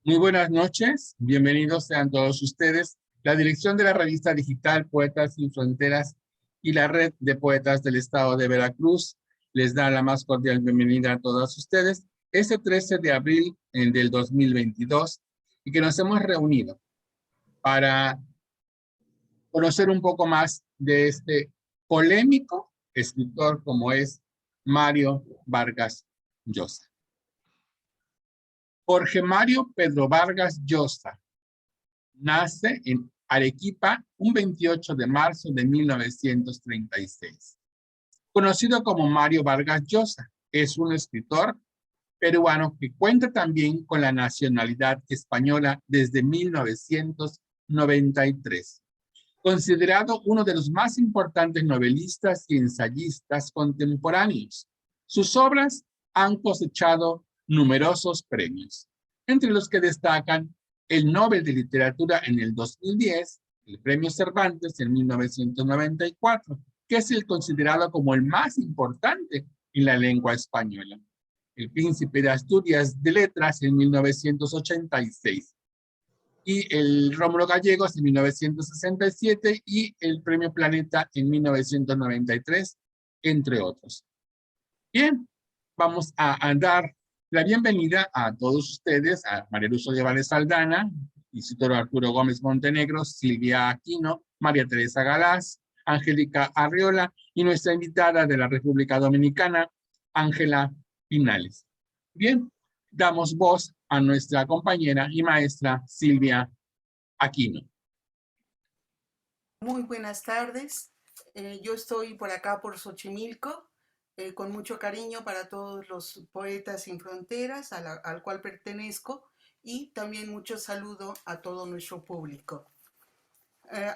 Muy buenas noches, bienvenidos sean todos ustedes. La dirección de la revista digital Poetas Sin Fronteras y la Red de Poetas del Estado de Veracruz les da la más cordial bienvenida a todos ustedes este 13 de abril del 2022 y que nos hemos reunido para conocer un poco más de este polémico escritor como es Mario Vargas Llosa. Jorge Mario Pedro Vargas Llosa nace en Arequipa un 28 de marzo de 1936. Conocido como Mario Vargas Llosa, es un escritor peruano que cuenta también con la nacionalidad española desde 1993. Considerado uno de los más importantes novelistas y ensayistas contemporáneos, sus obras han cosechado numerosos premios, entre los que destacan el Nobel de Literatura en el 2010, el Premio Cervantes en 1994, que es el considerado como el más importante en la lengua española, el Príncipe de Asturias de Letras en 1986, y el Rómulo Gallegos en 1967 y el Premio Planeta en 1993, entre otros. Bien, vamos a dar la bienvenida a todos ustedes, a María Luz Olivares Aldana, Isidoro Arturo Gómez Montenegro, Silvia Aquino, María Teresa Galás, Angélica Arriola y nuestra invitada de la República Dominicana, Ángela Pinales. Bien, damos voz a nuestra compañera y maestra Silvia Aquino. Muy buenas tardes. Yo estoy por acá por Xochimilco, con mucho cariño para todos los Poetas Sin Fronteras, al cual pertenezco, y también mucho saludo a todo nuestro público.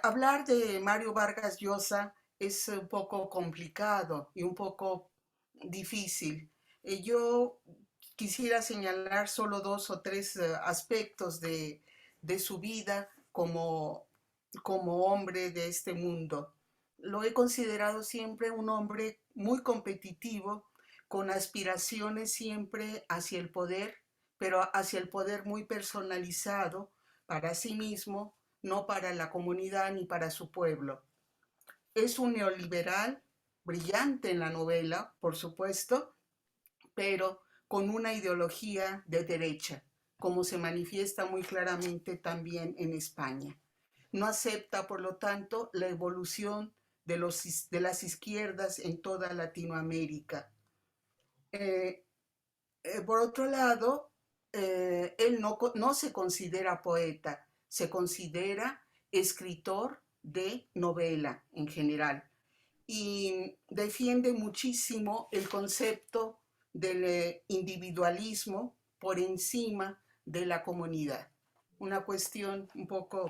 Hablar de Mario Vargas Llosa es un poco complicado y un poco difícil. Yo quisiera señalar solo dos o tres aspectos de su vida como hombre de este mundo. Lo he considerado siempre un hombre muy competitivo, con aspiraciones siempre hacia el poder, pero hacia el poder muy personalizado para sí mismo, no para la comunidad ni para su pueblo. Es un neoliberal brillante en la novela, por supuesto, pero con una ideología de derecha, como se manifiesta muy claramente también en España. No acepta, por lo tanto, la evolución de las izquierdas en toda Latinoamérica. Eh, por otro lado, él no se considera poeta, se considera escritor de novela en general y defiende muchísimo el concepto del individualismo por encima de la comunidad. Una cuestión un poco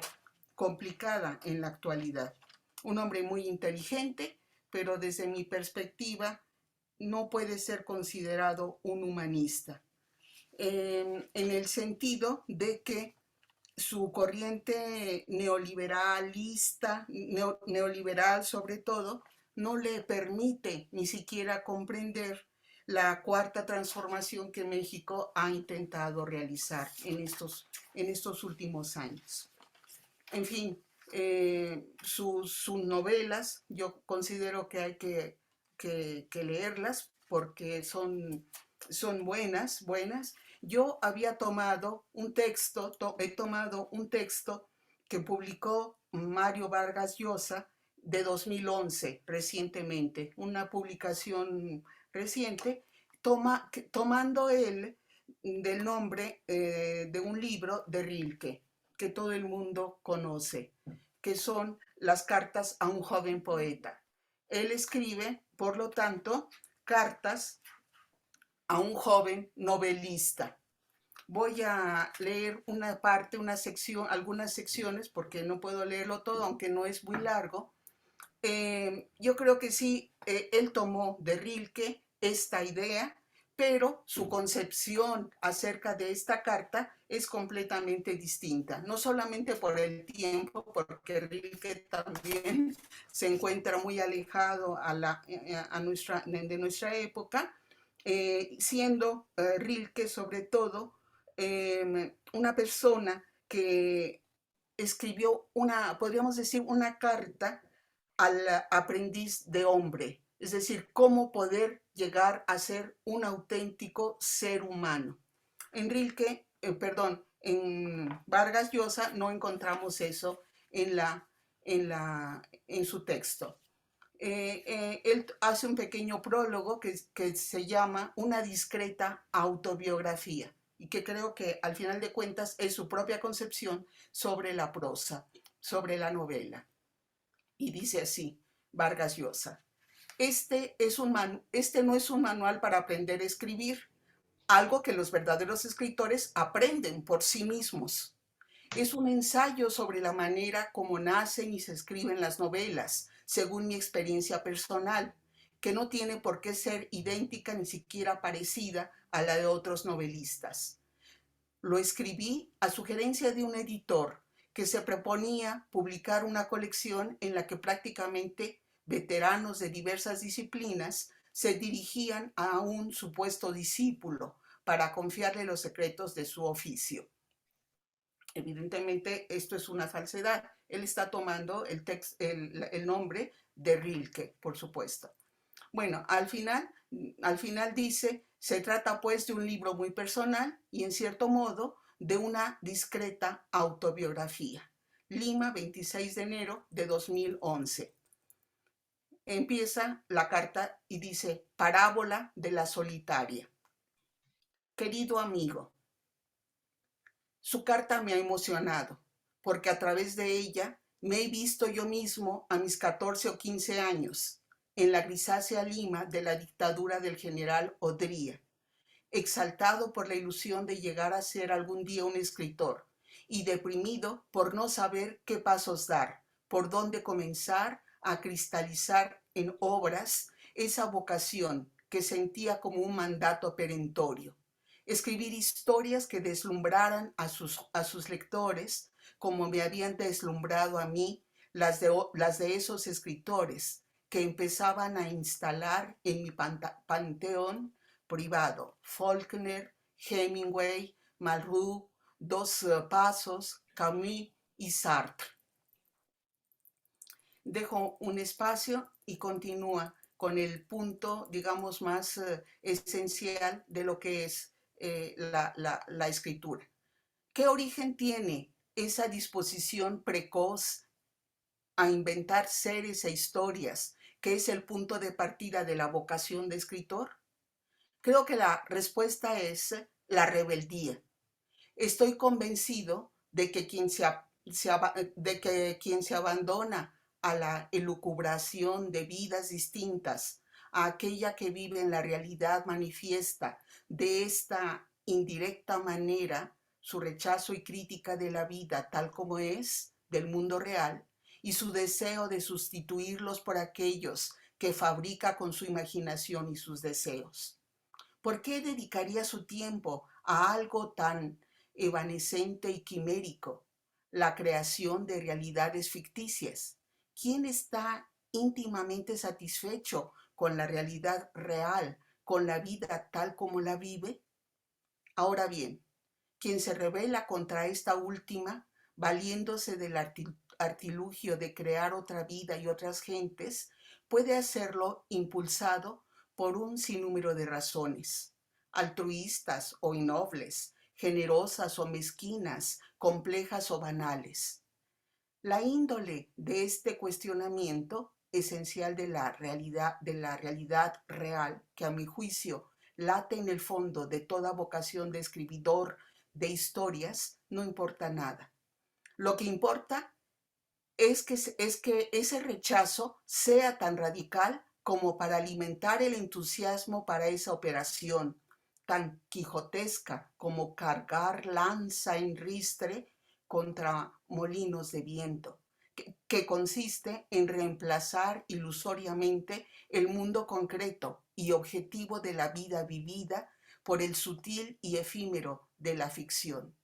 complicada en la actualidad. Un hombre muy inteligente, pero desde mi perspectiva no puede ser considerado un humanista, en el sentido de que su corriente neoliberalista, neoliberal sobre todo, no le permite ni siquiera comprender la cuarta transformación que México ha intentado realizar en estos últimos años. En fin, sus novelas yo considero que hay que leerlas porque son buenas. Yo había tomado un texto, he tomado un texto que publicó Mario Vargas Llosa de 2011, recientemente, una publicación reciente, tomando él del nombre de un libro de Rilke, que todo el mundo conoce, que son las cartas a un joven poeta. Él escribe, por lo tanto, cartas a un joven novelista. Voy a leer una parte, una sección, algunas secciones, porque no puedo leerlo todo, aunque no es muy largo. Yo creo que sí, él tomó de Rilke esta idea, pero su concepción acerca de esta carta es completamente distinta, no solamente por el tiempo, porque Rilke también se encuentra muy alejado de nuestra época, siendo Rilke sobre todo una persona que escribió podríamos decir, una carta al aprendiz de hombre, es decir, cómo poder llegar a ser un auténtico ser humano. En Rilke, perdón, en Vargas Llosa no encontramos eso en, en su texto. Él hace un pequeño prólogo que se llama Una discreta autobiografía y que creo que al final de cuentas es su propia concepción sobre la prosa, sobre la novela. Y dice así, Vargas Llosa, este no es un manual para aprender a escribir, algo que los verdaderos escritores aprenden por sí mismos. Es un ensayo sobre la manera como nacen y se escriben las novelas, según mi experiencia personal, que no tiene por qué ser idéntica ni siquiera parecida a la de otros novelistas. Lo escribí a sugerencia de un editor que se proponía publicar una colección en la que prácticamente veteranos de diversas disciplinas se dirigían a un supuesto discípulo para confiarle los secretos de su oficio. Evidentemente, esto es una falsedad. Él está tomando el nombre de Rilke, por supuesto. Bueno, al final dice, se trata pues de un libro muy personal y en cierto modo de una discreta autobiografía. Lima, 26 de enero de 2011. Empieza la carta y dice, parábola de la solitaria. Querido amigo, su carta me ha emocionado, porque a través de ella me he visto yo mismo a mis 14 o 15 años, en la grisácea Lima de la dictadura del general Odría, exaltado por la ilusión de llegar a ser algún día un escritor y deprimido por no saber qué pasos dar, por dónde comenzar a cristalizar en obras esa vocación que sentía como un mandato perentorio. Escribir historias que deslumbraran a sus lectores como me habían deslumbrado a mí las de esos escritores que empezaban a instalar en mi panteón privado: Faulkner, Hemingway, Malraux, Dos Pasos, Camus y Sartre. Dejo un espacio y continúa con el punto, digamos, más esencial de lo que es la escritura. ¿Qué origen tiene esa disposición precoz a inventar seres e historias, que es el punto de partida de la vocación de escritor? Creo que la respuesta es la rebeldía. Estoy convencido de que quien se abandona a la elucubración de vidas distintas a aquella que vive en la realidad manifiesta de esta indirecta manera, su rechazo y crítica de la vida tal como es, del mundo real, y su deseo de sustituirlos por aquellos que fabrica con su imaginación y sus deseos. ¿Por qué dedicaría su tiempo a algo tan evanescente y quimérico, la creación de realidades ficticias? ¿Quién está íntimamente satisfecho con la realidad real, con la vida tal como la vive? Ahora bien, quien se rebela contra esta última, valiéndose del artilugio de crear otra vida y otras gentes, puede hacerlo impulsado por un sinnúmero de razones, altruistas o innobles, generosas o mezquinas, complejas o banales. La índole de este cuestionamiento esencial de la realidad real, que a mi juicio late en el fondo de toda vocación de escribidor de historias, no importa nada. Lo que importa es que ese rechazo sea tan radical como para alimentar el entusiasmo para esa operación, tan quijotesca como cargar lanza en ristre contra molinos de viento, que consiste en reemplazar ilusoriamente el mundo concreto y objetivo de la vida vivida por el sutil y efímero de la ficción.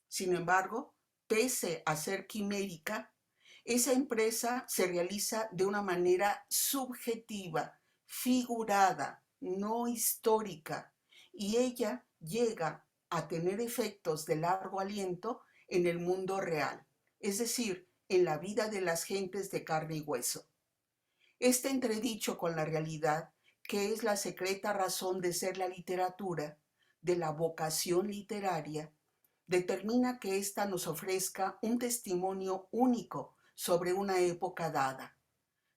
Sin embargo, pese a ser quimérica, esa empresa se realiza de una manera subjetiva, figurada, no histórica, y ella llega a tener efectos de largo aliento en el mundo real, es decir, en la vida de las gentes de carne y hueso. Este entredicho con la realidad, que es la secreta razón de ser la literatura, de la vocación literaria, determina que ésta nos ofrezca un testimonio único sobre una época dada.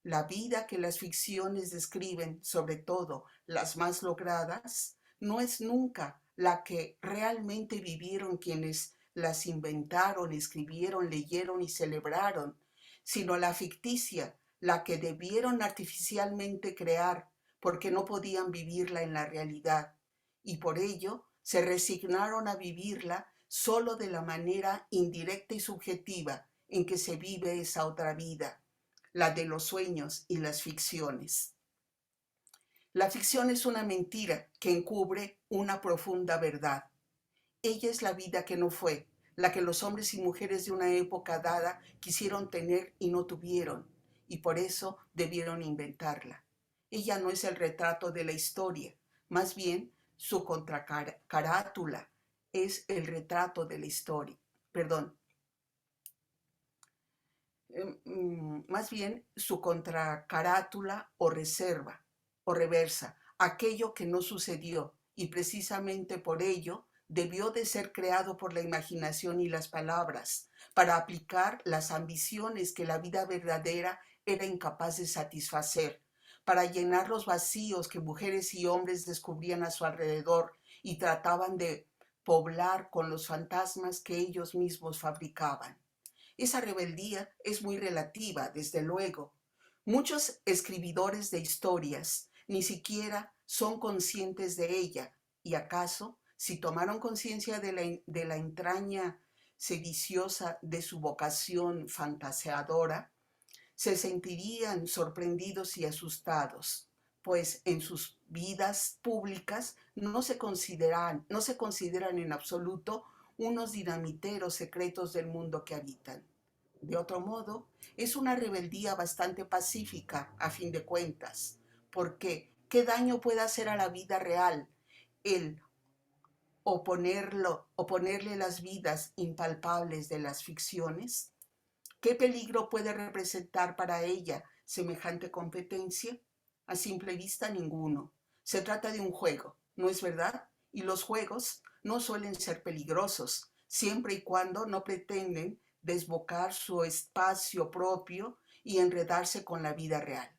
La vida que las ficciones describen, sobre todo las más logradas, no es nunca la que realmente vivieron quienes las inventaron, escribieron, leyeron y celebraron, sino la ficticia, la que debieron artificialmente crear porque no podían vivirla en la realidad y por ello se resignaron a vivirla solo de la manera indirecta y subjetiva en que se vive esa otra vida, la de los sueños y las ficciones. La ficción es una mentira que encubre una profunda verdad. Ella es la vida que no fue, la que los hombres y mujeres de una época dada quisieron tener y no tuvieron, y por eso debieron inventarla. Ella no es el retrato de la historia, más bien su contracarátula es el retrato de la historia. Perdón, más bien su contracarátula o reserva o reversa, aquello que no sucedió y precisamente por ello debió de ser creado por la imaginación y las palabras para aplicar las ambiciones que la vida verdadera era incapaz de satisfacer, para llenar los vacíos que mujeres y hombres descubrían a su alrededor y trataban de poblar con los fantasmas que ellos mismos fabricaban. Esa rebeldía es muy relativa, desde luego. Muchos escribidores de historias ni siquiera son conscientes de ella, y acaso, si tomaron conciencia de la entraña sediciosa de su vocación fantaseadora, se sentirían sorprendidos y asustados, pues en sus vidas públicas no se consideran en absoluto unos dinamiteros secretos del mundo que habitan. De otro modo, es una rebeldía bastante pacífica, a fin de cuentas, porque ¿qué daño puede hacer a la vida real el oponerle las vidas impalpables de las ficciones? ¿Qué peligro puede representar para ella semejante competencia? A simple vista, ninguno. Se trata de un juego, ¿no es verdad? Y los juegos no suelen ser peligrosos, siempre y cuando no pretenden desbocar su espacio propio y enredarse con la vida real.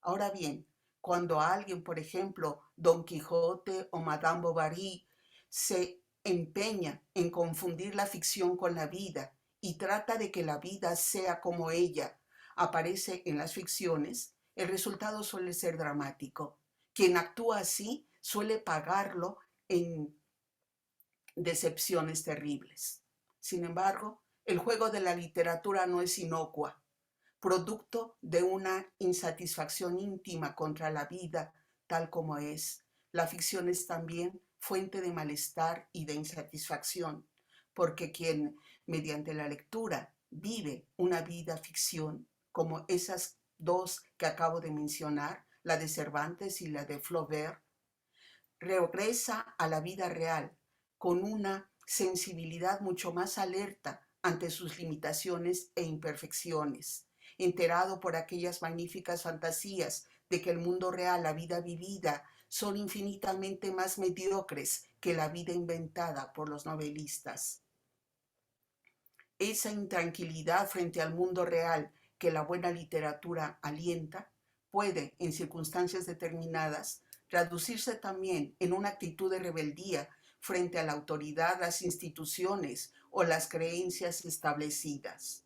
Ahora bien, cuando alguien, por ejemplo, Don Quijote o Madame Bovary, se empeña en confundir la ficción con la vida y trata de que la vida sea como ella aparece en las ficciones, el resultado suele ser dramático. Quien actúa así suele pagarlo en decepciones terribles. Sin embargo, el juego de la literatura no es inocua, producto de una insatisfacción íntima contra la vida tal como es. La ficción es también fuente de malestar y de insatisfacción, porque quien mediante la lectura vive una vida ficción, como esas dos que acabo de mencionar, la de Cervantes y la de Flaubert, regresa a la vida real con una sensibilidad mucho más alerta ante sus limitaciones e imperfecciones, enterado por aquellas magníficas fantasías de que el mundo real, la vida vivida, son infinitamente más mediocres que la vida inventada por los novelistas. Esa intranquilidad frente al mundo real que la buena literatura alienta puede, en circunstancias determinadas, traducirse también en una actitud de rebeldía frente a la autoridad, las instituciones o las creencias establecidas.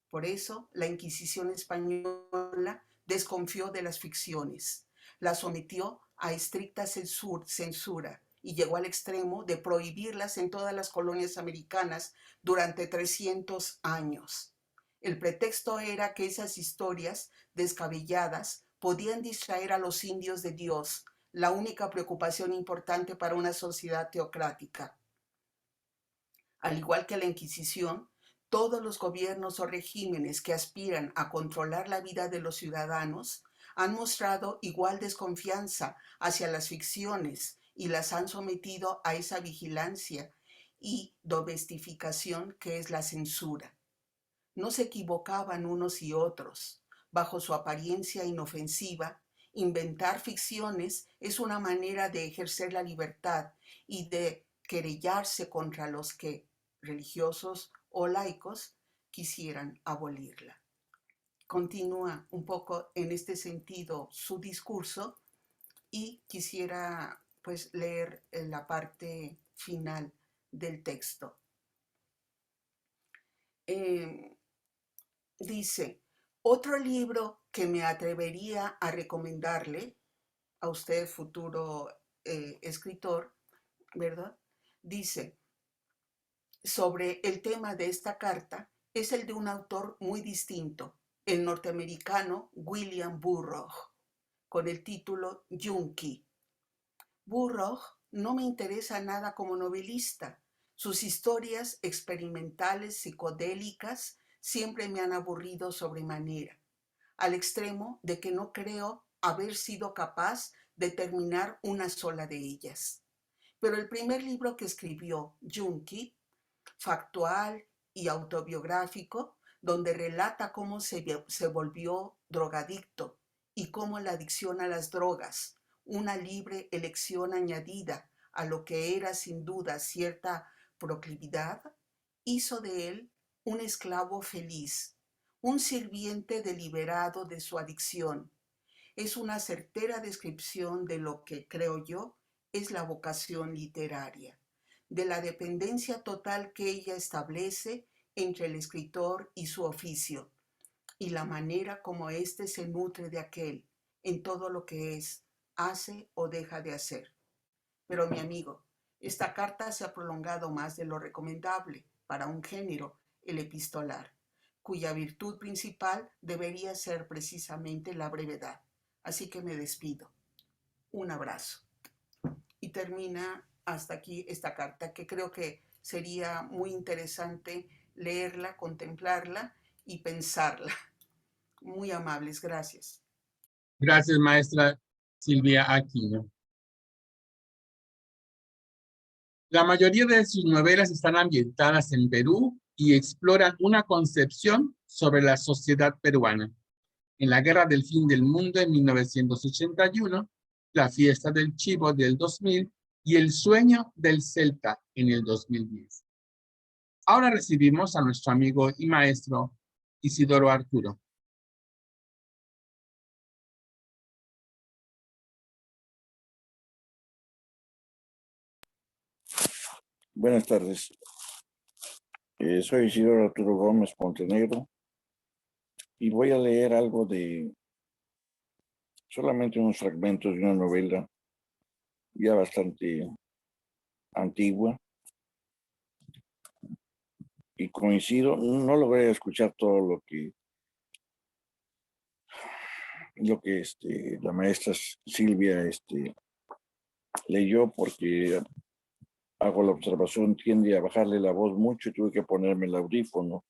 Por eso, la Inquisición española desconfió de las ficciones, las sometió a estricta censura y llegó al extremo de prohibirlas en todas las colonias americanas durante 300 años. El pretexto era que esas historias descabelladas podían distraer a los indios de Dios, la única preocupación importante para una sociedad teocrática. Al igual que la Inquisición, todos los gobiernos o regímenes que aspiran a controlar la vida de los ciudadanos han mostrado igual desconfianza hacia las ficciones y las han sometido a esa vigilancia y domestificación que es la censura. No se equivocaban unos y otros. Bajo su apariencia inofensiva, inventar ficciones es una manera de ejercer la libertad y de querellarse contra los que, religiosos o laicos, quisieran abolirla. Continúa un poco en este sentido su discurso y quisiera pues leer la parte final del texto. Dice, otro libro que me atrevería a recomendarle a usted, futuro escritor, ¿verdad? Dice, sobre el tema de esta carta, es el de un autor muy distinto, el norteamericano William Burroughs, con el título Junkie. Burroughs no me interesa nada como novelista. Sus historias experimentales psicodélicas siempre me han aburrido sobremanera, al extremo de que no creo haber sido capaz de terminar una sola de ellas. Pero el primer libro que escribió, Junkie, factual y autobiográfico, donde relata cómo se volvió drogadicto y cómo la adicción a las drogas, una libre elección añadida a lo que era sin duda cierta proclividad, hizo de él un esclavo feliz, un sirviente deliberado de su adicción. Es una certera descripción de lo que, creo yo, es la vocación literaria, de la dependencia total que ella establece entre el escritor y su oficio, y la manera como éste se nutre de aquel en todo lo que es, hace o deja de hacer. Pero mi amigo, esta carta se ha prolongado más de lo recomendable para un género, el epistolar, cuya virtud principal debería ser precisamente la brevedad. Así que me despido. Un abrazo. Y termina hasta aquí esta carta, que creo que sería muy interesante leerla, contemplarla y pensarla. Muy amables, gracias. Gracias, maestra Silvia Aquino. La mayoría de sus novelas están ambientadas en Perú y exploran una concepción sobre la sociedad peruana. En la Guerra del Fin del Mundo en 1981, La Fiesta del Chivo del 2000 y El Sueño del Celta en el 2010. Ahora recibimos a nuestro amigo y maestro Isidoro Arturo. Buenas tardes. Soy Isidoro Arturo Gómez Montenegro y voy a leer algo de solamente unos fragmentos de una novela ya bastante antigua y coincido, no logré escuchar todo lo que la maestra Silvia leyó, porque hago la observación, tiende a bajarle la voz mucho y tuve que ponerme el audífono,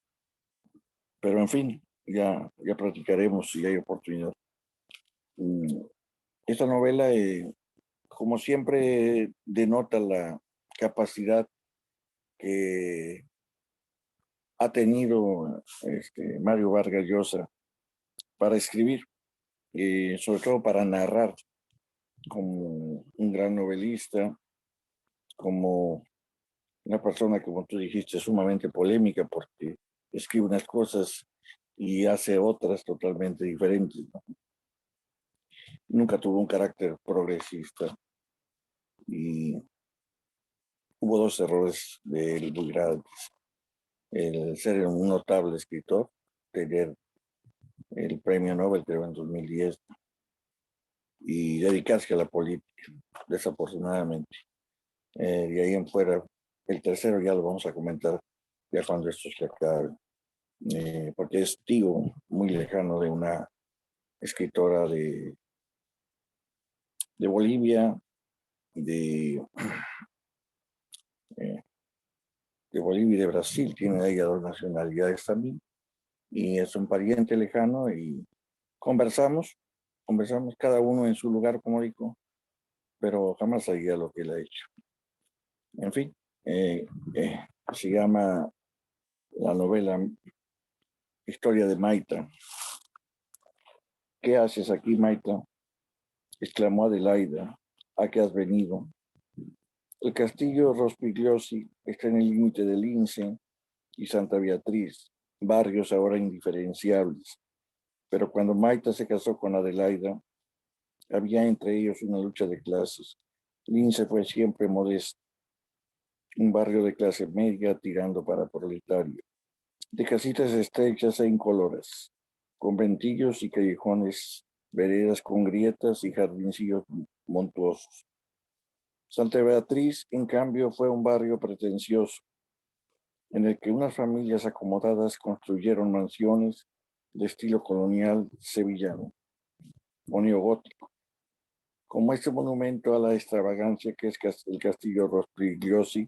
pero en fin, ya platicaremos si hay oportunidad. Esta novela, como siempre, denota la capacidad que ha tenido Mario Vargas Llosa para escribir, sobre todo para narrar, como un gran novelista, como una persona, como tú dijiste, sumamente polémica, porque escribe unas cosas y hace otras totalmente diferentes, ¿no? Nunca tuvo un carácter progresista y hubo dos errores de él muy grandes: el ser un notable escritor, tener el premio Nobel, creo, en 2010, y dedicarse a la política, desafortunadamente. De ahí en fuera, el tercero ya lo vamos a comentar ya cuando esto se acabe, porque es tío muy lejano de una escritora de Bolivia, de, eh, de Bolivia y de Brasil. Tiene ella dos nacionalidades también, y es un pariente lejano, y conversamos cada uno en su lugar, como digo, pero jamás haría lo que él ha hecho. En fin, se llama la novela Historia de Maita. ¿Qué haces aquí, Maita?, exclamó Adelaida. ¿A qué has venido? El castillo Rospigliosi está en el límite de Lince y Santa Beatriz, barrios ahora indiferenciables. Pero cuando Maita se casó con Adelaida, había entre ellos una lucha de clases. Lince fue siempre modesto, un barrio de clase media tirando para proletario, de casitas estrechas e incoloras, conventillos y callejones, veredas con grietas y jardincillos montuosos. Santa Beatriz, en cambio, fue un barrio pretencioso, en el que unas familias acomodadas construyeron mansiones de estilo colonial sevillano o neogótico, como este monumento a la extravagancia que es el castillo Rospigliosi,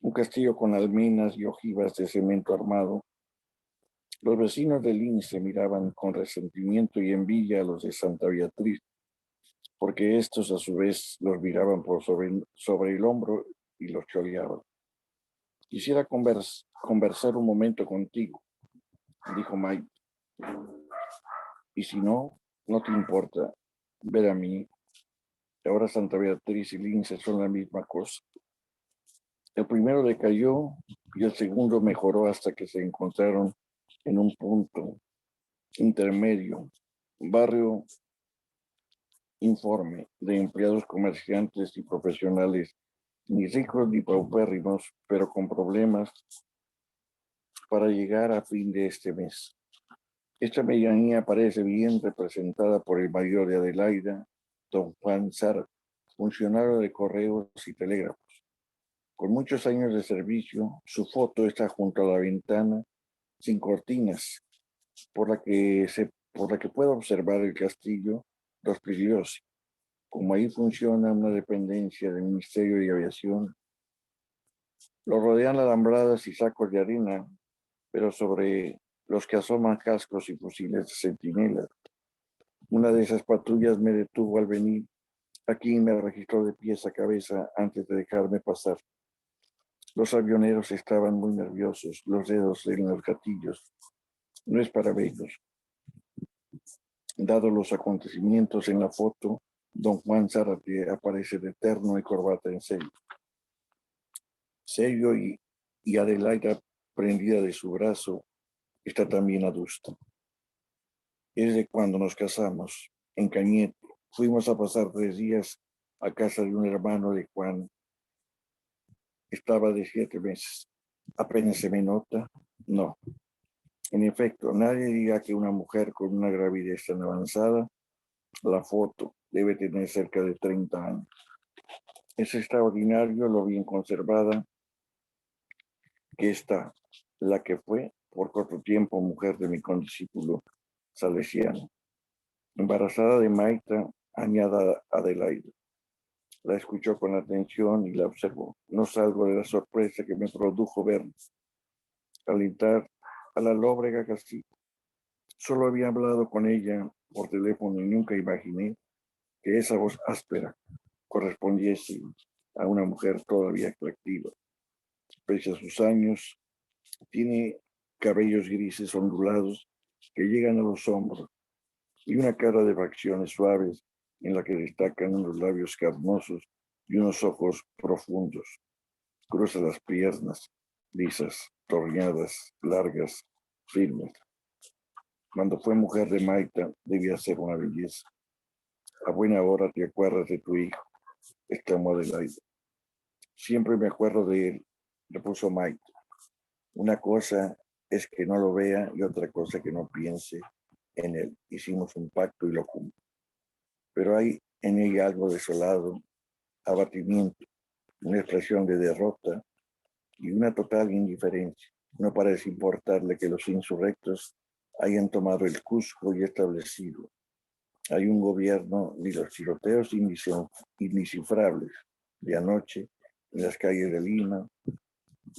un castillo con almenas y ojivas de cemento armado. Los vecinos de Lince miraban con resentimiento y envidia a los de Santa Beatriz, porque estos a su vez los miraban por sobre el hombro y los choreaban. Quisiera conversar un momento contigo, dijo Mike. Y si no, no te importa ver a mí. Ahora Santa Beatriz y Lince son la misma cosa. El primero decayó y el segundo mejoró hasta que se encontraron en un punto intermedio, un barrio informe de empleados comerciantes y profesionales, ni ricos ni paupérrimos, pero con problemas para llegar a fin de este mes. Esta medianía parece bien representada por el mayor de Adelaida, don Juan Sara, funcionario de correos y telégrafos. Con muchos años de servicio, su foto está junto a la ventana, sin cortinas, por la que pueda observar el castillo Rospigliosi. Como ahí funciona una dependencia del Ministerio de Aviación, lo rodean alambradas y sacos de arena, pero sobre los que asoman cascos y fusiles de centinela. Una de esas patrullas me detuvo al venir aquí y me registró de pies a cabeza antes de dejarme pasar. Los avioneros estaban muy nerviosos, los dedos en los gatillos. No es para verlos. Dado los acontecimientos en la foto, don Juan Zárate aparece de terno y corbata en serio. Serio y Adelaida, prendida de su brazo, está también adusta. Es de cuando nos casamos, en Cañete. Fuimos a pasar 3 días a casa de un hermano de Juan. Estaba de 7 meses. ¿Apenas se me nota? No. En efecto, nadie diga que una mujer con una gravidez tan avanzada, la foto debe tener cerca de 30 años. Es extraordinario lo bien conservada que está, la que fue por corto tiempo mujer de mi condiscípulo salesiano. Embarazada de Maita, añada Adelaida. La escuchó con atención y la observó. No salgo de la sorpresa que me produjo ver al entrar a la lóbrega casita. Solo había hablado con ella por teléfono y nunca imaginé que esa voz áspera correspondiese a una mujer todavía atractiva. Pese a sus años, tiene cabellos grises ondulados que llegan a los hombros y una cara de facciones suaves en la que destacan unos labios carnosos y unos ojos profundos. Cruza las piernas, lisas, torneadas, largas, firmes. Cuando fue mujer de Maita, debía ser una belleza. A buena hora te acuerdas de tu hijo, exclamó Adelaida. Siempre me acuerdo de él, repuso Maita. Una cosa es que no lo vea y otra cosa que no piense en él. Hicimos un pacto y lo cumplo. Pero hay en ella algo desolado, abatimiento, una expresión de derrota y una total indiferencia. No parece importarle que los insurrectos hayan tomado el Cusco y establecido. Hay un gobierno, ni los tiroteos indescifrables de anoche en las calles de Lima,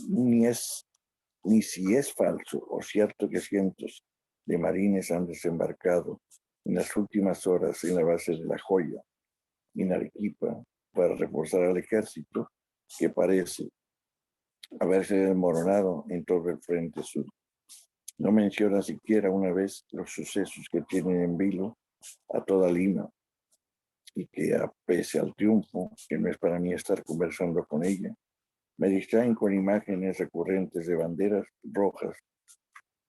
ni si es falso o cierto que cientos de marines han desembarcado en las últimas horas en la base de La Joya, en Arequipa para reforzar al ejército, que parece haberse desmoronado en todo el frente sur. No menciona siquiera una vez los sucesos que tienen en vilo a toda Lima, y que pese al triunfo, que no es para mí estar conversando con ella, me distraen con imágenes recurrentes de banderas rojas,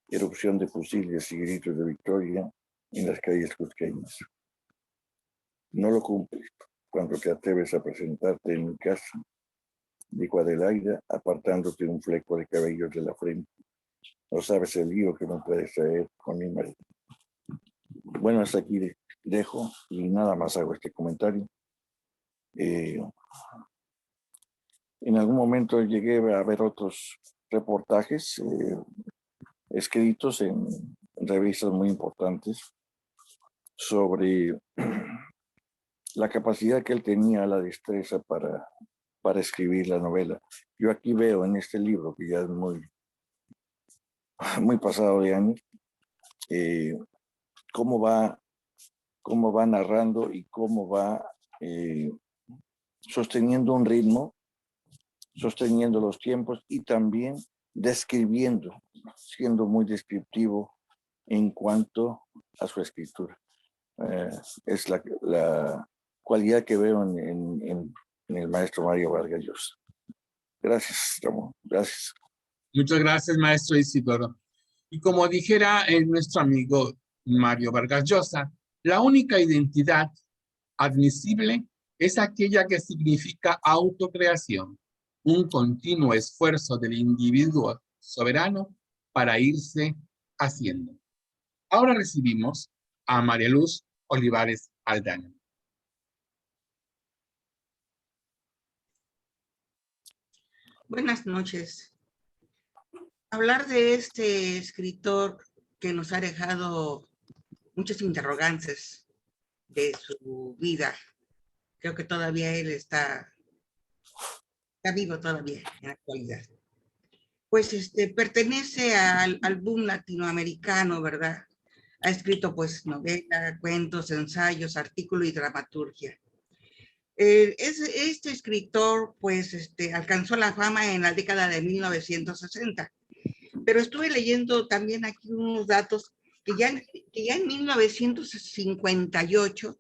erupción de fusiles y gritos de victoria en las calles cusqueñas. No lo cumples cuando te atreves a presentarte en mi casa, dijo Adelaida, apartándote un fleco de cabellos de la frente. No sabes el lío que me puedes traer con mi marido. Bueno, hasta aquí dejo y nada más hago este comentario. En algún momento llegué a ver otros reportajes escritos en revistas muy importantes sobre la capacidad que él tenía, la destreza para escribir la novela. Yo aquí veo en este libro, que ya es muy pasado de años, cómo va narrando y cómo va sosteniendo un ritmo, sosteniendo los tiempos y también describiendo, siendo muy descriptivo en cuanto a su escritura. Es la cualidad que veo en el maestro Mario Vargas Llosa. Gracias, Ramón. Gracias. Muchas gracias, maestro Isidoro. Y como dijera nuestro amigo Mario Vargas Llosa, la única identidad admisible es aquella que significa autocreación, un continuo esfuerzo del individuo soberano para irse haciendo. Ahora recibimos a María Luz Olivares Aldana. Buenas noches. Hablar de este escritor que nos ha dejado muchos interrogantes de su vida. Creo que todavía él está vivo todavía en la actualidad. Pues pertenece al boom latinoamericano, ¿verdad? Ha escrito pues novela, cuentos, ensayos, artículos y dramaturgia. Este escritor pues alcanzó la fama en la década de 1960, pero estuve leyendo también aquí unos datos que ya en 1958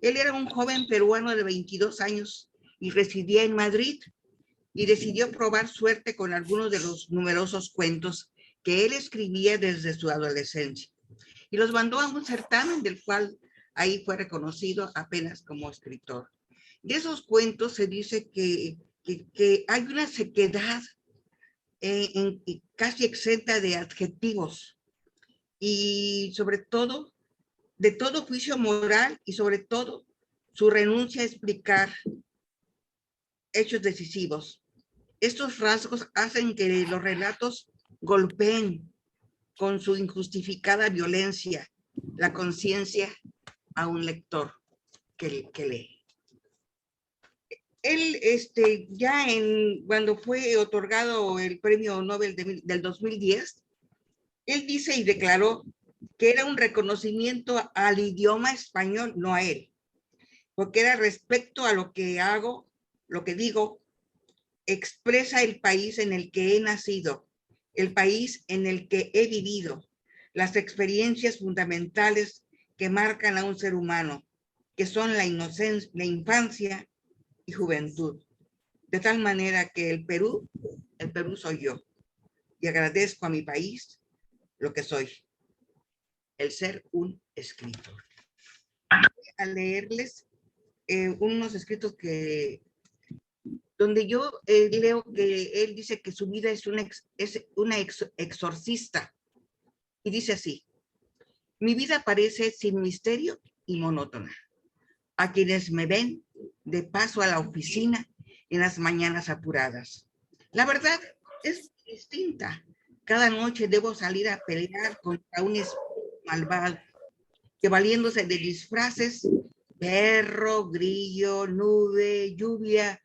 él era un joven peruano de 22 años y residía en Madrid, y decidió probar suerte con algunos de los numerosos cuentos que él escribía desde su adolescencia, y los mandó a un certamen del cual ahí fue reconocido apenas como escritor. De esos cuentos se dice que hay una sequedad casi exenta de adjetivos, y sobre todo de todo juicio moral, y sobre todo su renuncia a explicar hechos decisivos. Estos rasgos hacen que los relatos golpeen con su injustificada violencia la conciencia a un lector que lee. Él, cuando fue otorgado el premio Nobel del 2010, él dice y declaró que era un reconocimiento al idioma español, no a él, porque era respecto a lo que hago, lo que digo, expresa el país en el que he nacido, el país en el que he vivido, las experiencias fundamentales que marcan a un ser humano, que son la inocencia, la infancia y juventud. De tal manera que el Perú soy yo, y agradezco a mi país lo que soy, el ser un escritor. Voy a leerles unos escritos donde yo leo que él dice que su vida es una exorcista, y dice así: mi vida parece sin misterio y monótona. A quienes me ven de paso a la oficina en las mañanas apuradas, la verdad es distinta. Cada noche debo salir a pelear contra un espíritu malvado que, valiéndose de disfraces, perro, grillo, nube, lluvia,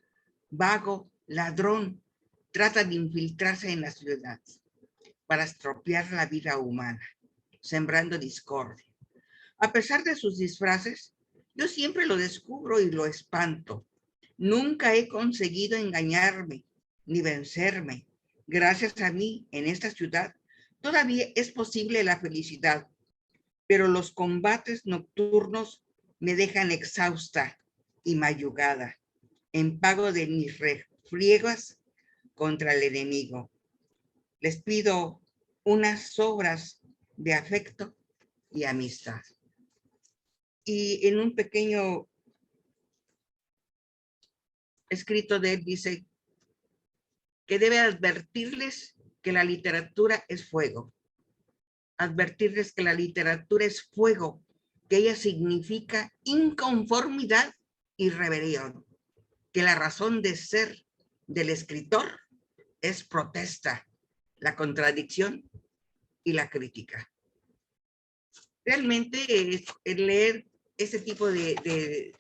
vago, ladrón, trata de infiltrarse en la ciudad para estropear la vida humana, sembrando discordia. A pesar de sus disfraces, Yo siempre lo descubro y lo espanto. Nunca he conseguido engañarme ni vencerme. Gracias a mí, en esta ciudad, todavía es posible la felicidad, pero los combates nocturnos me dejan exhausta y mayugada en pago de mis refriegas contra el enemigo. Les pido unas sobras de afecto y amistad. Y en un pequeño escrito de él dice que debe advertirles que la literatura es fuego. Advertirles que la literatura es fuego, que ella significa inconformidad y rebelión, que la razón de ser del escritor es protesta, la contradicción y la crítica. Realmente leer ese tipo de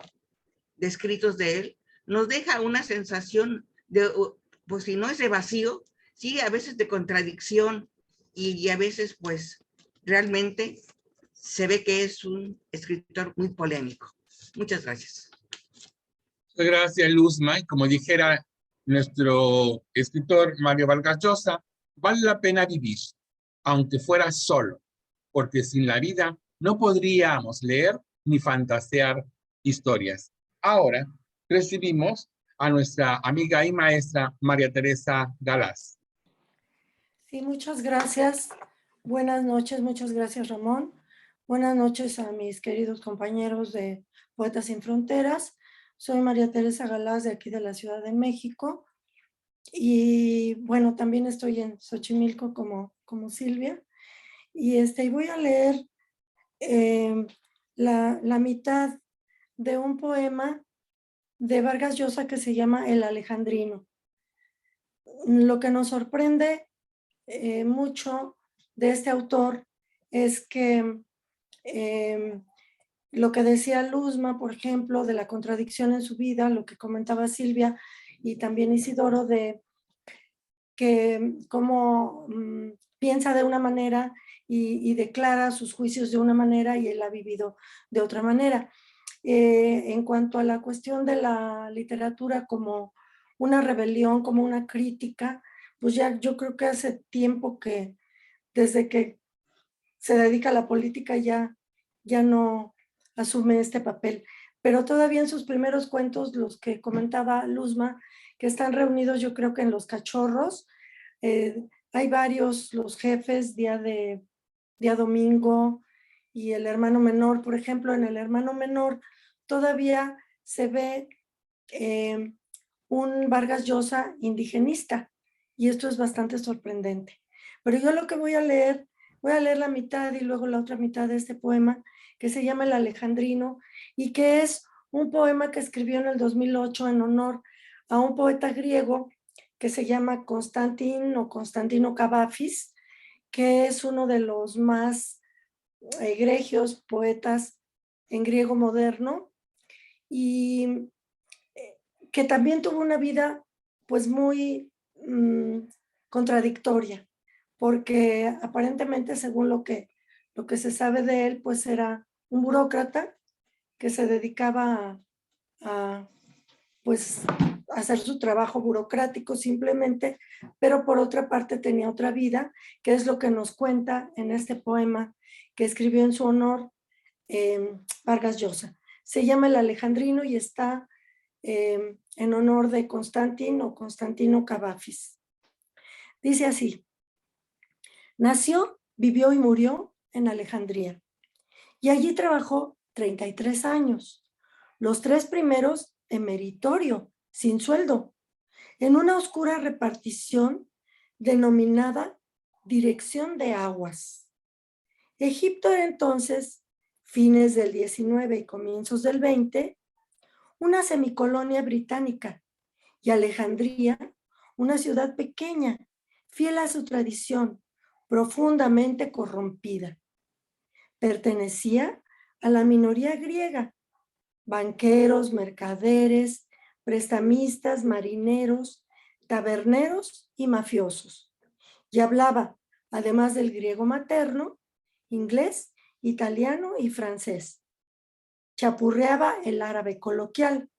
escritos de él nos deja una sensación de, pues si no es de vacío, sí, a veces de contradicción y a veces pues realmente se ve que es un escritor muy polémico. Muchas gracias. Muchas gracias, Luzma. Y como dijera nuestro escritor Mario Vargas Llosa, vale la pena vivir, aunque fuera solo, porque sin la vida no podríamos leer ni fantasear historias. Ahora recibimos a nuestra amiga y maestra María Teresa Galaz. Sí, muchas gracias. Buenas noches, muchas gracias, Ramón. Buenas noches a mis queridos compañeros de Poetas Sin Fronteras. Soy María Teresa Galaz, de aquí de la Ciudad de México. Y bueno, también estoy en Xochimilco como Silvia. Y voy a leer la mitad de un poema de Vargas Llosa que se llama El Alejandrino. Lo que nos sorprende mucho de este autor es que lo que decía Luzma, por ejemplo, de la contradicción en su vida, lo que comentaba Silvia y también Isidoro, de que cómo piensa de una manera y declara sus juicios de una manera y él ha vivido de otra manera. En cuanto a la cuestión de la literatura como una rebelión, como una crítica, pues ya yo creo que hace tiempo que desde que se dedica a la política ya no asume este papel. Pero todavía en sus primeros cuentos, los que comentaba Luzma, que están reunidos yo creo que en Los Cachorros, hay varios, Los Jefes, Día Domingo y El Hermano Menor. Por ejemplo, en El Hermano Menor todavía se ve un Vargas Llosa indigenista, y esto es bastante sorprendente. Pero yo lo que voy a leer la mitad y luego la otra mitad de este poema, que se llama El Alejandrino, y que es un poema que escribió en el 2008 en honor a un poeta griego que se llama Constantino Kavafis, que es uno de los más egregios poetas en griego moderno, y que también tuvo una vida pues muy contradictoria, porque aparentemente, según lo que se sabe de él, pues era un burócrata que se dedicaba a pues hacer su trabajo burocrático simplemente, pero por otra parte tenía otra vida, que es lo que nos cuenta en este poema que escribió en su honor Vargas Llosa. Se llama El Alejandrino y está en honor de Constantino Kavafis. Dice así: nació, vivió y murió en Alejandría, y allí trabajó 33 años, los 3 primeros en meritorio, sin sueldo, en una oscura repartición denominada Dirección de Aguas. Egipto era entonces, fines del 19 y comienzos del 20, una semicolonia británica, y Alejandría, una ciudad pequeña, fiel a su tradición, profundamente corrompida. Pertenecía a la minoría griega, banqueros, mercaderes, prestamistas, marineros, taberneros y mafiosos. Y hablaba, además del griego materno, inglés, italiano y francés. chapurreaba el árabe coloquial,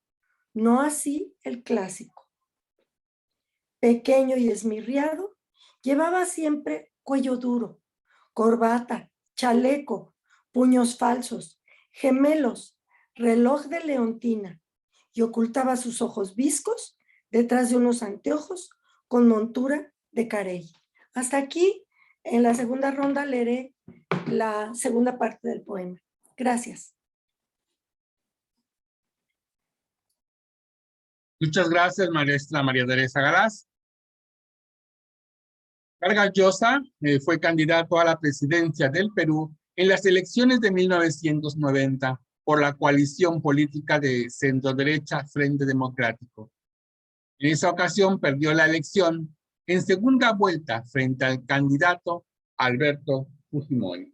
no así el clásico. Pequeño y esmirriado, llevaba siempre cuello duro, corbata, chaleco, puños falsos, gemelos, reloj de leontina, y ocultaba sus ojos viscos detrás de unos anteojos con montura de carey. Hasta aquí, en la segunda ronda, leeré la segunda parte del poema. Gracias. Muchas gracias, maestra María Teresa Galaz. Vargas Llosa fue candidato a la presidencia del Perú en las elecciones de 1990 por la coalición política de centro-derecha Frente Democrático. En esa ocasión perdió la elección en segunda vuelta frente al candidato Alberto Fujimori.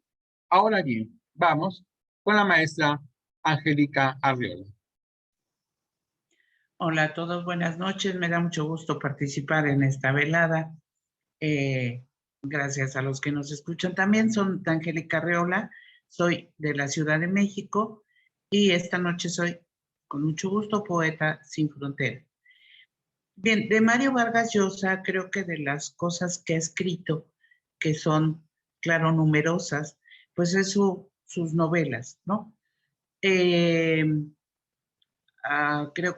Ahora bien, vamos con la maestra Angélica Arriola. Hola a todos, buenas noches. Me da mucho gusto participar en esta velada. Gracias a los que nos escuchan también. Soy Angélica Arriola, soy de la Ciudad de México y esta noche soy, con mucho gusto, poeta sin fronteras. Bien, de Mario Vargas Llosa, creo que de las cosas que ha escrito, que son, claro, numerosas, pues es sus novelas, ¿no? Creo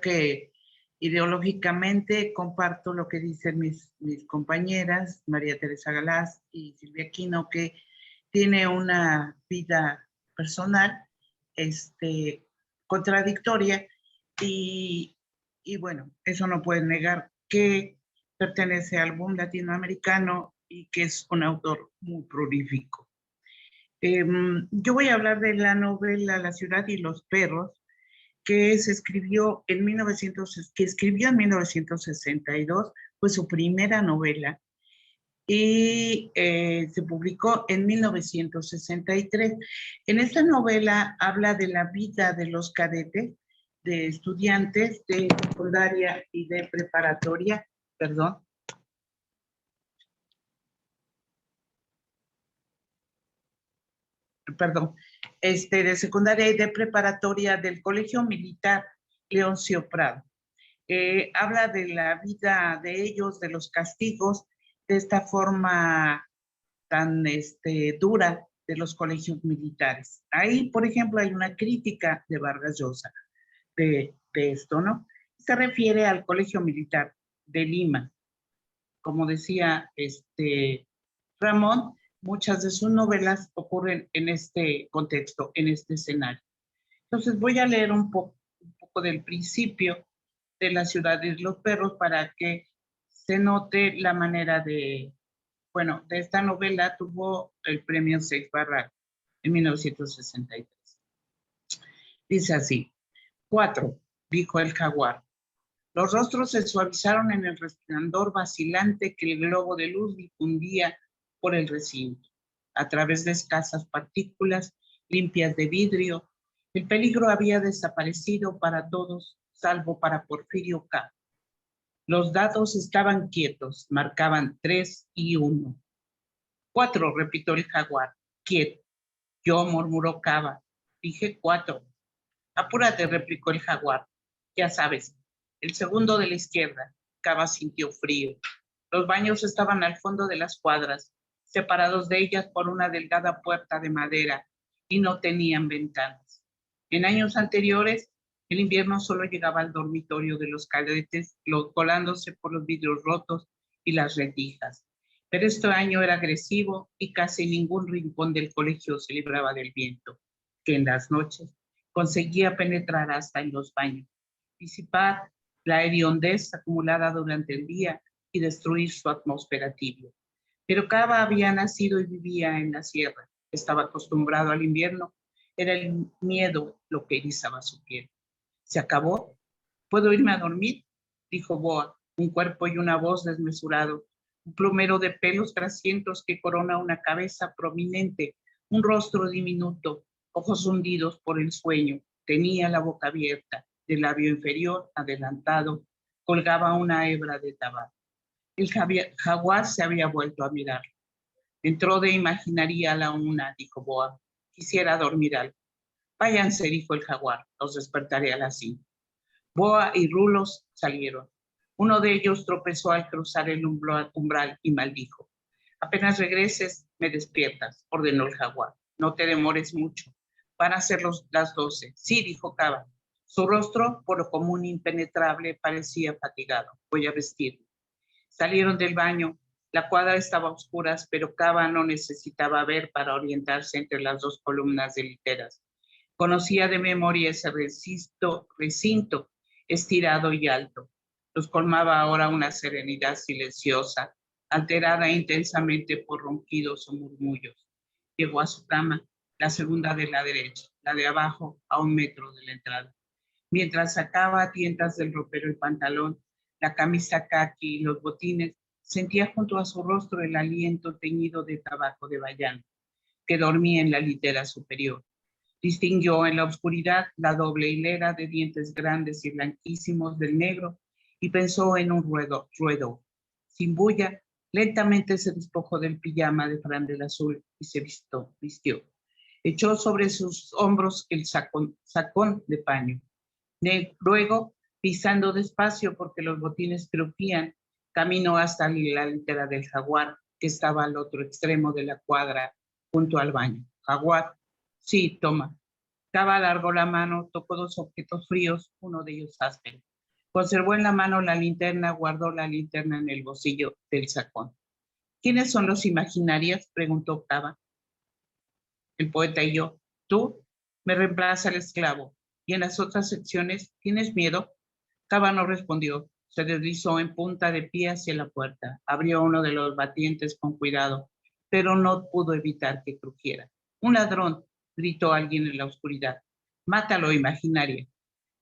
que ideológicamente comparto lo que dicen mis compañeras, María Teresa Galaz y Silvia Aquino, que tiene una vida personal contradictoria y bueno, eso no puede negar que pertenece al boom latinoamericano y que es un autor muy prolífico. Yo voy a hablar de la novela La ciudad y los perros, que escribió en 1962, fue su primera novela, y se publicó en 1963. En esta novela habla de la vida de los cadetes, de estudiantes de secundaria y de preparatoria, de secundaria y de preparatoria del Colegio Militar Leoncio Prado. Habla de la vida de ellos, de los castigos, de esta forma tan dura de los colegios militares. Ahí, por ejemplo, hay una crítica de Vargas Llosa de esto, ¿no? Se refiere al Colegio Militar de Lima. Como decía Ramón, muchas de sus novelas ocurren en este contexto, en este escenario. Entonces voy a leer un poco del principio de La ciudad y los perros para que se note la manera de esta novela. Tuvo el premio Seix Barral en 1963. Dice así: 4, dijo el jaguar. Los rostros se suavizaron en el resplandor vacilante que el globo de luz difundía por el recinto. A través de escasas partículas limpias de vidrio, el peligro había desaparecido para todos, salvo para Porfirio K. Los dados estaban quietos, marcaban 3 y 1. 4, repitió el jaguar. Quieto. Yo, murmuró Cava. Dije 4. Apúrate, replicó el jaguar. Ya sabes, el segundo de la izquierda. Cava sintió frío. Los baños estaban al fondo de las cuadras, separados de ellas por una delgada puerta de madera, y no tenían ventanas. En años anteriores, el invierno solo llegaba al dormitorio de los cadetes, colándose por los vidrios rotos y las rendijas. Pero este año era agresivo y casi ningún rincón del colegio se libraba del viento, que en las noches conseguía penetrar hasta en los baños, disipar la hediondez acumulada durante el día y destruir su atmósfera tibia. Pero Cava había nacido y vivía en la sierra, estaba acostumbrado al invierno, era el miedo lo que erizaba su piel. ¿Se acabó? ¿Puedo irme a dormir?, dijo Boa, un cuerpo y una voz desmesurado, un plumero de pelos grasientos que corona una cabeza prominente, un rostro diminuto, ojos hundidos por el sueño, tenía la boca abierta, del labio inferior adelantado, colgaba una hebra de tabaco. El jaguar se había vuelto a mirar. Entró de imaginaría a la una, dijo Boa. Quisiera dormir algo. Váyanse, dijo el jaguar, los despertaré a las 5. Boa y Rulos salieron. Uno de ellos tropezó al cruzar el umbral y maldijo. Apenas regreses, me despiertas, ordenó el jaguar. No te demores mucho. Van a ser las 12. Sí, dijo Cava. Su rostro, por lo común impenetrable, parecía fatigado. Voy a vestirme. Salieron del baño. La cuadra estaba a oscuras, pero Cava no necesitaba ver para orientarse entre las dos columnas de literas. Conocía de memoria ese recinto estirado y alto. Los colmaba ahora una serenidad silenciosa, alterada intensamente por ronquidos o murmullos. Llegó a su cama, la segunda de la derecha, la de abajo a 1 metro de la entrada. Mientras sacaba a tientas del ropero el pantalón, la camisa caqui y los botines, sentía junto a su rostro el aliento teñido de tabaco de bayano, que dormía en la litera superior. Distinguió en la oscuridad la doble hilera de dientes grandes y blanquísimos del negro y pensó en un ruedo. Sin bulla, lentamente se despojó del pijama de franel azul y se vistió. Echó sobre sus hombros el sacón de paño. Luego, pisando despacio porque los botines crujían, caminó hasta la litera del jaguar, que estaba al otro extremo de la cuadra, junto al baño. Jaguar. Sí, toma. Cava alargó la mano, tocó 2 objetos fríos, uno de ellos áspero. Conservó en la mano la linterna, guardó la linterna en el bolsillo del sacón. ¿Quiénes son los imaginarios?, preguntó Cava. El poeta y yo. ¿Tú? Me reemplaza el esclavo. ¿Y en las otras secciones tienes miedo? Cava no respondió. Se deslizó en punta de pie hacia la puerta. Abrió uno de los batientes con cuidado, pero no pudo evitar que crujiera. ¡Un ladrón!, gritó alguien en la oscuridad. Mátalo, imaginaria.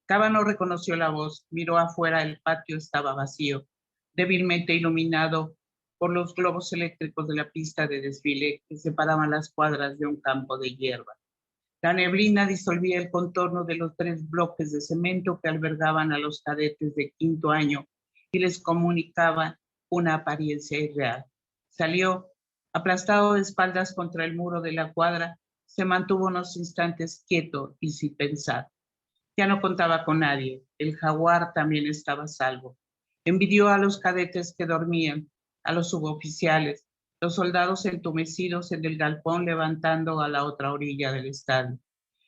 Cava no reconoció la voz. Miró afuera. El patio estaba vacío, débilmente iluminado por los globos eléctricos de la pista de desfile que separaban las cuadras de un campo de hierba. La neblina disolvía el contorno de los 3 bloques de cemento que albergaban a los cadetes de 5º año y les comunicaba una apariencia irreal. Salió, aplastado de espaldas contra el muro de la cuadra, se mantuvo unos instantes quieto y sin pensar. Ya no contaba con nadie. El jaguar también estaba a salvo. Envidió a los cadetes que dormían, a los suboficiales, los soldados entumecidos en el galpón levantando a la otra orilla del estadio.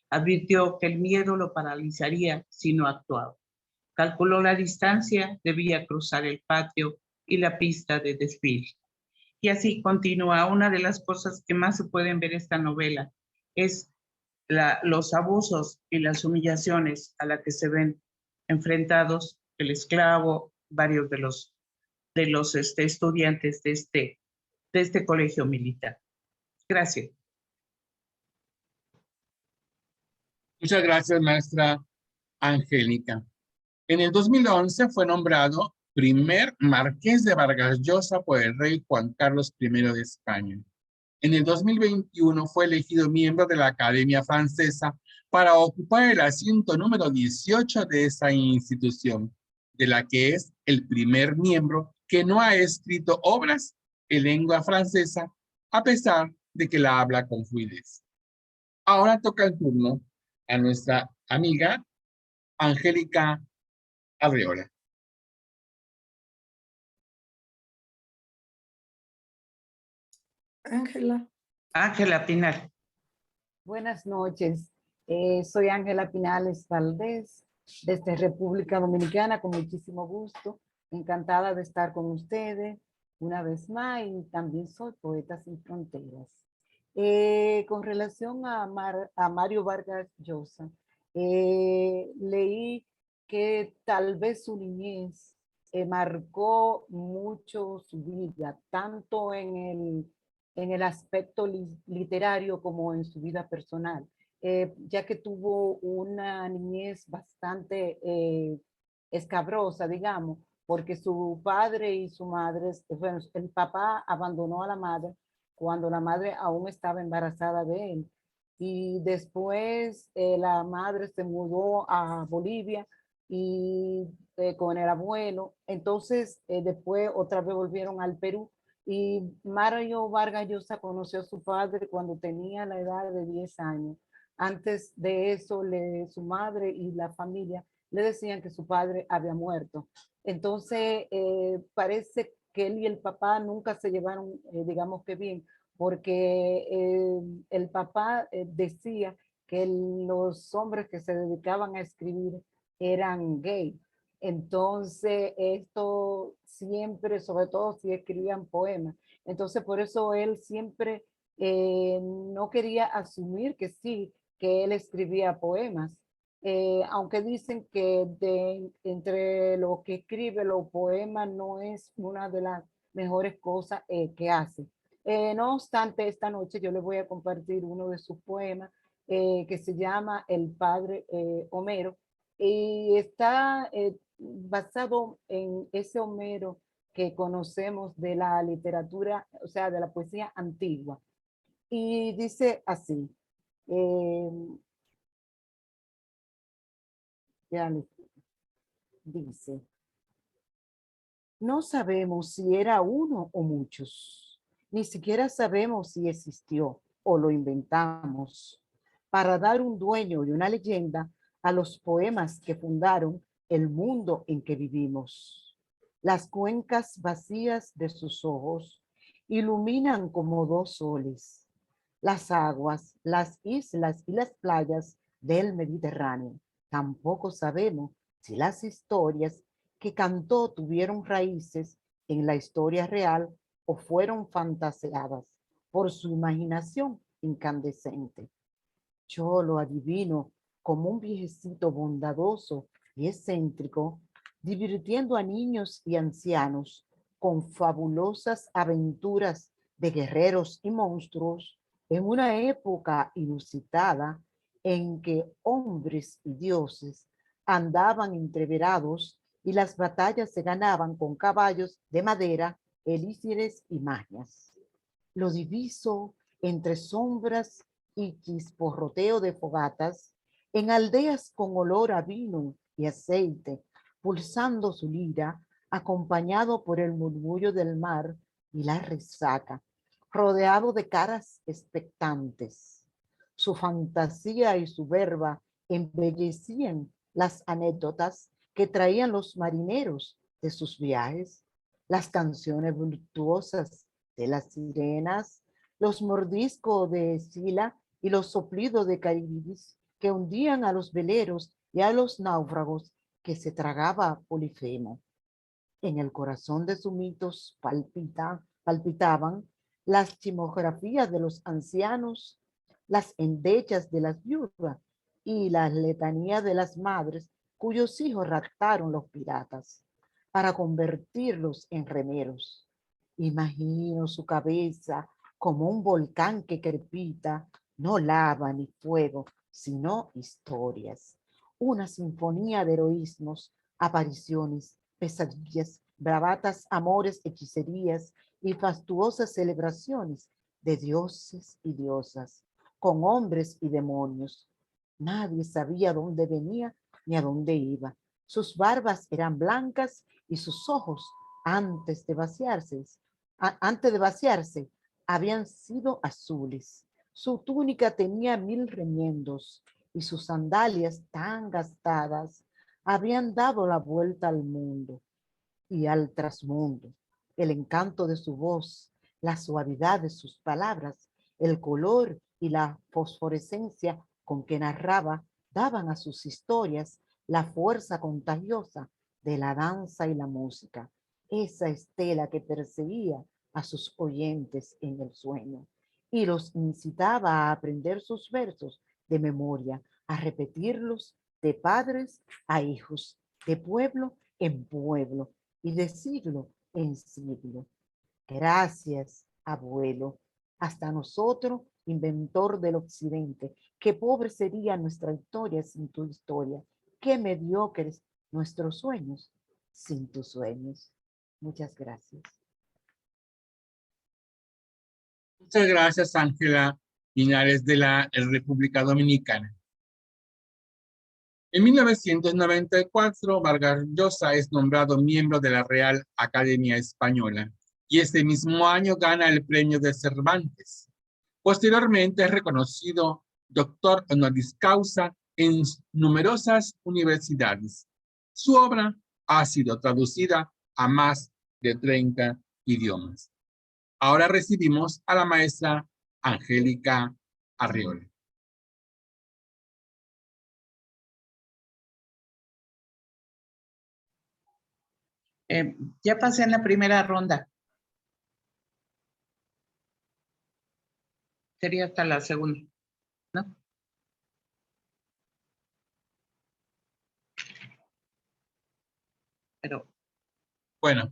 Advirtió que el miedo lo paralizaría si no actuaba. Calculó la distancia, debía cruzar el patio y la pista de desfile. Y así continúa. Una de las cosas que más se pueden ver en esta novela es los abusos y las humillaciones a las que se ven enfrentados el esclavo, varios de los estudiantes de este colegio militar. Gracias. Muchas gracias, maestra Angélica. En el 2011 fue nombrado primer marqués de Vargas Llosa por el rey Juan Carlos I de España. En el 2021 fue elegido miembro de la Academia Francesa para ocupar el asiento número 18 de esa institución, de la que es el primer miembro que no ha escrito obras en lengua francesa, a pesar de que la habla con fluidez. Ahora toca el turno a nuestra amiga Angélica Arreola. Ángela. Ángela Pinal. Buenas noches. Soy Ángela Pinales Valdés, desde República Dominicana, con muchísimo gusto. Encantada de estar con ustedes una vez más, y también soy Poetas Sin Fronteras. Con relación a Mario Vargas Llosa, leí que tal vez su niñez marcó mucho su vida, tanto en el aspecto literario como en su vida personal, ya que tuvo una niñez bastante escabrosa, digamos, porque su padre y su madre, bueno, el papá abandonó a la madre cuando la madre aún estaba embarazada de él. Y después la madre se mudó a Bolivia y con el abuelo. Entonces después otra vez volvieron al Perú. Y Mario Vargas Llosa conoció a su padre cuando tenía la edad de 10 años. Antes de eso, su madre y la familia le decían que su padre había muerto. Entonces, parece que él y el papá nunca se llevaron, digamos que bien, porque el papá decía que los hombres que se dedicaban a escribir eran gay. Entonces, esto siempre, sobre todo si escribían poemas. Entonces, por eso él siempre no quería asumir que sí, que él escribía poemas. Aunque dicen que entre lo que escribe, los poemas no es una de las mejores cosas que hace. No obstante, esta noche yo les voy a compartir uno de sus poemas que se llama El Padre Homero, y está basado en ese Homero que conocemos de la literatura, o sea, de la poesía antigua. Y dice así, ya les dice, no sabemos si era uno o muchos, ni siquiera sabemos si existió o lo inventamos, para dar un dueño y una leyenda a los poemas que fundaron el mundo en que vivimos. Las cuencas vacías de sus ojos iluminan como dos soles las aguas, las islas y las playas del Mediterráneo. Tampoco sabemos si las historias que cantó tuvieron raíces en la historia real o fueron fantaseadas por su imaginación incandescente. Yo lo adivino como un viejecito bondadoso y excéntrico, divirtiendo a niños y ancianos con fabulosas aventuras de guerreros y monstruos en una época inusitada en que hombres y dioses andaban entreverados y las batallas se ganaban con caballos de madera, elíseres y magias. Lo diviso entre sombras y chisporroteo de fogatas, en aldeas con olor a vino y aceite, pulsando su lira, acompañado por el murmullo del mar y la resaca, rodeado de caras expectantes. Su fantasía y su verba embellecían las anécdotas que traían los marineros de sus viajes, las canciones voluptuosas de las sirenas, los mordiscos de Escila y los soplidos de Caribdis que hundían a los veleros y a los náufragos que se tragaba Polifemo. En el corazón de sus mitos palpitaban las chimografías de los ancianos, las endechas de las viudas y las letanías de las madres cuyos hijos raptaron los piratas para convertirlos en remeros. Imagino su cabeza como un volcán que crepita, no lava ni fuego, sino historias. Una sinfonía de heroísmos, apariciones, pesadillas, bravatas, amores, hechicerías y fastuosas celebraciones de dioses y diosas, con hombres y demonios. Nadie sabía dónde venía ni a dónde iba. Sus barbas eran blancas y sus ojos, antes de vaciarse, habían sido azules. Su túnica tenía 1000 remiendos y sus sandalias tan gastadas habían dado la vuelta al mundo y al trasmundo. El encanto de su voz, la suavidad de sus palabras, el color y la fosforescencia con que narraba daban a sus historias la fuerza contagiosa de la danza y la música, esa estela que perseguía a sus oyentes en el sueño y los incitaba a aprender sus versos de memoria, a repetirlos de padres a hijos, de pueblo en pueblo y de siglo en siglo. Gracias, abuelo. Hasta nosotros, inventor del occidente. Qué pobre sería nuestra historia sin tu historia. Qué mediocres nuestros sueños sin tus sueños. Muchas gracias. Muchas gracias, Ángela Linares de la República Dominicana. En 1994, Vargas Llosa es nombrado miembro de la Real Academia Española y ese mismo año gana el Premio de Cervantes. Posteriormente es reconocido doctor honoris causa en numerosas universidades. Su obra ha sido traducida a más de 30 idiomas. Ahora recibimos a la maestra Angélica Arriola. Ya pasé en la primera ronda. Sería hasta la segunda, ¿no? Pero Bueno,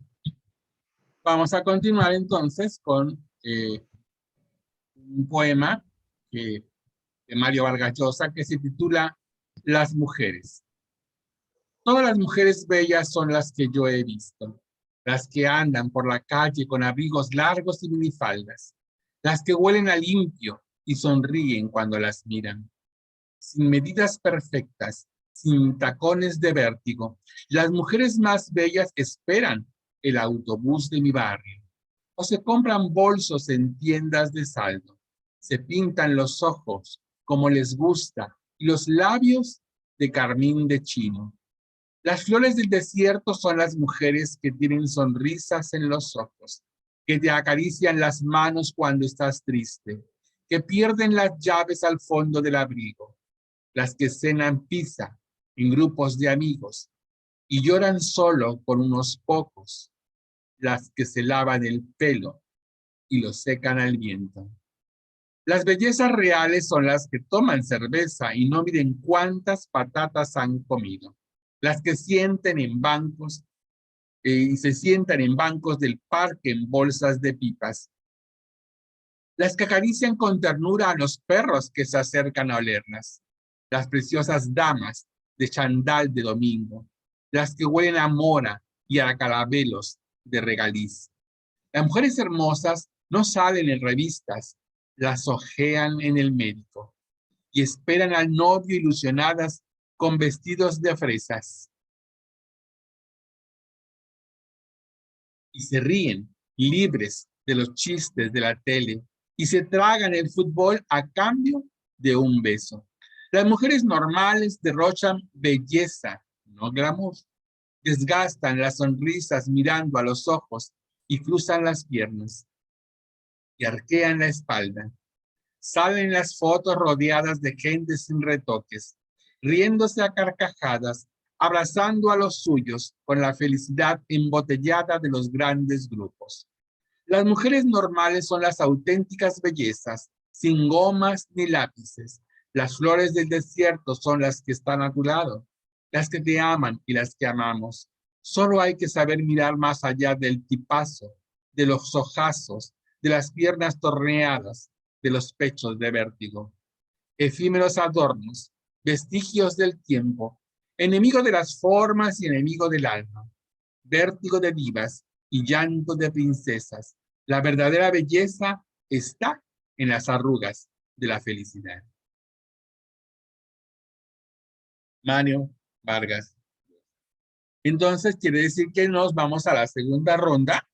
vamos a continuar entonces con un poema de Mario Vargas Llosa que se titula Las mujeres. Todas las mujeres bellas son las que yo he visto, las que andan por la calle con abrigos largos y minifaldas, las que huelen a limpio y sonríen cuando las miran. Sin medidas perfectas, sin tacones de vértigo, las mujeres más bellas esperan el autobús de mi barrio o se compran bolsos en tiendas de saldo, se pintan los ojos como les gusta y los labios de carmín de chino. Las flores del desierto son las mujeres que tienen sonrisas en los ojos, que te acarician las manos cuando estás triste, que pierden las llaves al fondo del abrigo, las que cenan pizza en grupos de amigos y lloran solo con unos pocos, las que se lavan el pelo y lo secan al viento. Las bellezas reales son las que toman cerveza y no miren cuántas patatas han comido. Las que sienten en bancos y se sientan en bancos del parque en bolsas de pipas. Las que acarician con ternura a los perros que se acercan a olerlas. Las preciosas damas de chandal de domingo. Las que huelen a mora y a carabelos de regaliz. Las mujeres hermosas no salen en revistas, las ojean en el médico y esperan al novio ilusionadas con vestidos de fresas. Y se ríen, libres de los chistes de la tele, y se tragan el fútbol a cambio de un beso. Las mujeres normales derrochan belleza, no glamour. Desgastan las sonrisas mirando a los ojos y cruzan las piernas y arquean la espalda. Salen las fotos rodeadas de gente sin retoques, riéndose a carcajadas, abrazando a los suyos con la felicidad embotellada de los grandes grupos. Las mujeres normales son las auténticas bellezas, sin gomas ni lápices. Las flores del desierto son las que están a tu lado, las que te aman y las que amamos. Solo hay que saber mirar más allá del tipazo, de los ojazos, de las piernas torneadas, de los pechos de vértigo. Efímeros adornos, vestigios del tiempo, enemigo de las formas y enemigo del alma, vértigo de divas y llanto de princesas. La verdadera belleza está en las arrugas de la felicidad. Mario Vargas. Entonces quiere decir que nos vamos a la segunda ronda.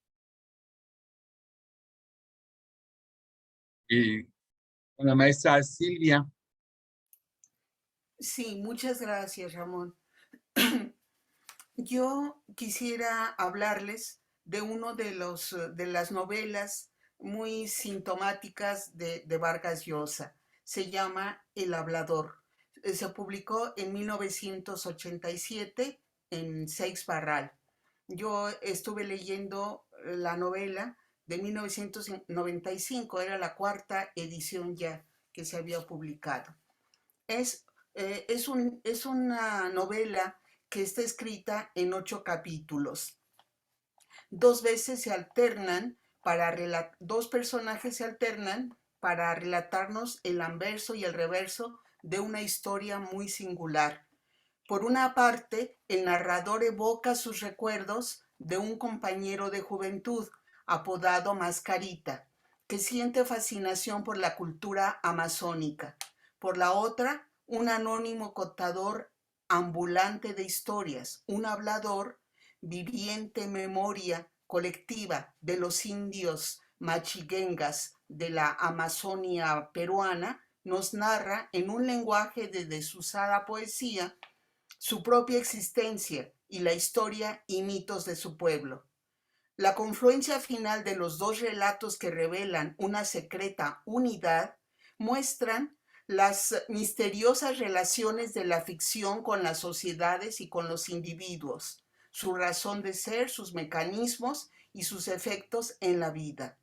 Con la maestra Silvia. Sí, muchas gracias, Ramón. Yo quisiera hablarles de uno de las novelas muy sintomáticas de Vargas Llosa. Se llama El Hablador. Se publicó en 1987 en Seix Barral. Yo estuve leyendo la novela de 1995, era la cuarta edición ya que se había publicado. Es una novela que está escrita en 8 capítulos. Dos personajes se alternan para relatarnos el anverso y el reverso de una historia muy singular. Por una parte, el narrador evoca sus recuerdos de un compañero de juventud, apodado Mascarita, que siente fascinación por la cultura amazónica. Por la otra, un anónimo contador ambulante de historias, un hablador, viviente memoria colectiva de los indios machiguengas de la Amazonia peruana, nos narra en un lenguaje de desusada poesía su propia existencia y la historia y mitos de su pueblo. La confluencia final de los dos relatos que revelan una secreta unidad muestran las misteriosas relaciones de la ficción con las sociedades y con los individuos, su razón de ser, sus mecanismos y sus efectos en la vida.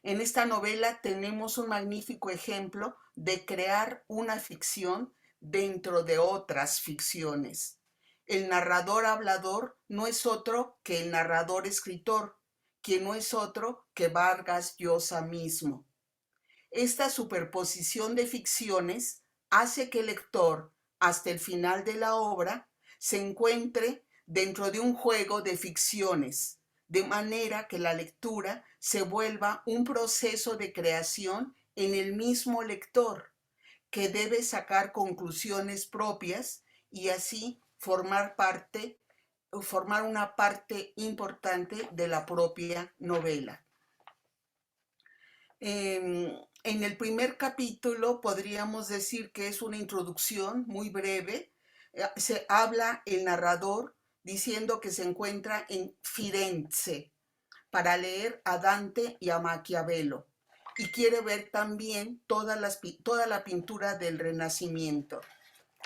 En esta novela tenemos un magnífico ejemplo de crear una ficción dentro de otras ficciones. El narrador hablador no es otro que el narrador escritor, que no es otro que Vargas Llosa mismo. Esta superposición de ficciones hace que el lector, hasta el final de la obra, se encuentre dentro de un juego de ficciones, de manera que la lectura se vuelva un proceso de creación en el mismo lector, que debe sacar conclusiones propias y así formar una parte importante de la propia novela. En el primer capítulo podríamos decir que es una introducción muy breve. Se habla el narrador diciendo que se encuentra en Firenze para leer a Dante y a Maquiavelo y quiere ver también toda la pintura del Renacimiento.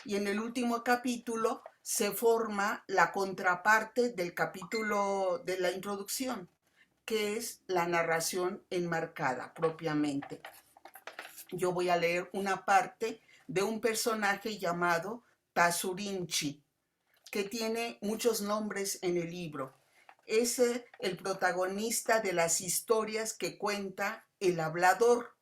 Y en el último capítulo se forma la contraparte del capítulo de la introducción, que es la narración enmarcada propiamente. Yo voy a leer una parte de un personaje llamado Tasurinchi, que tiene muchos nombres en el libro. Es el protagonista de las historias que cuenta el hablador.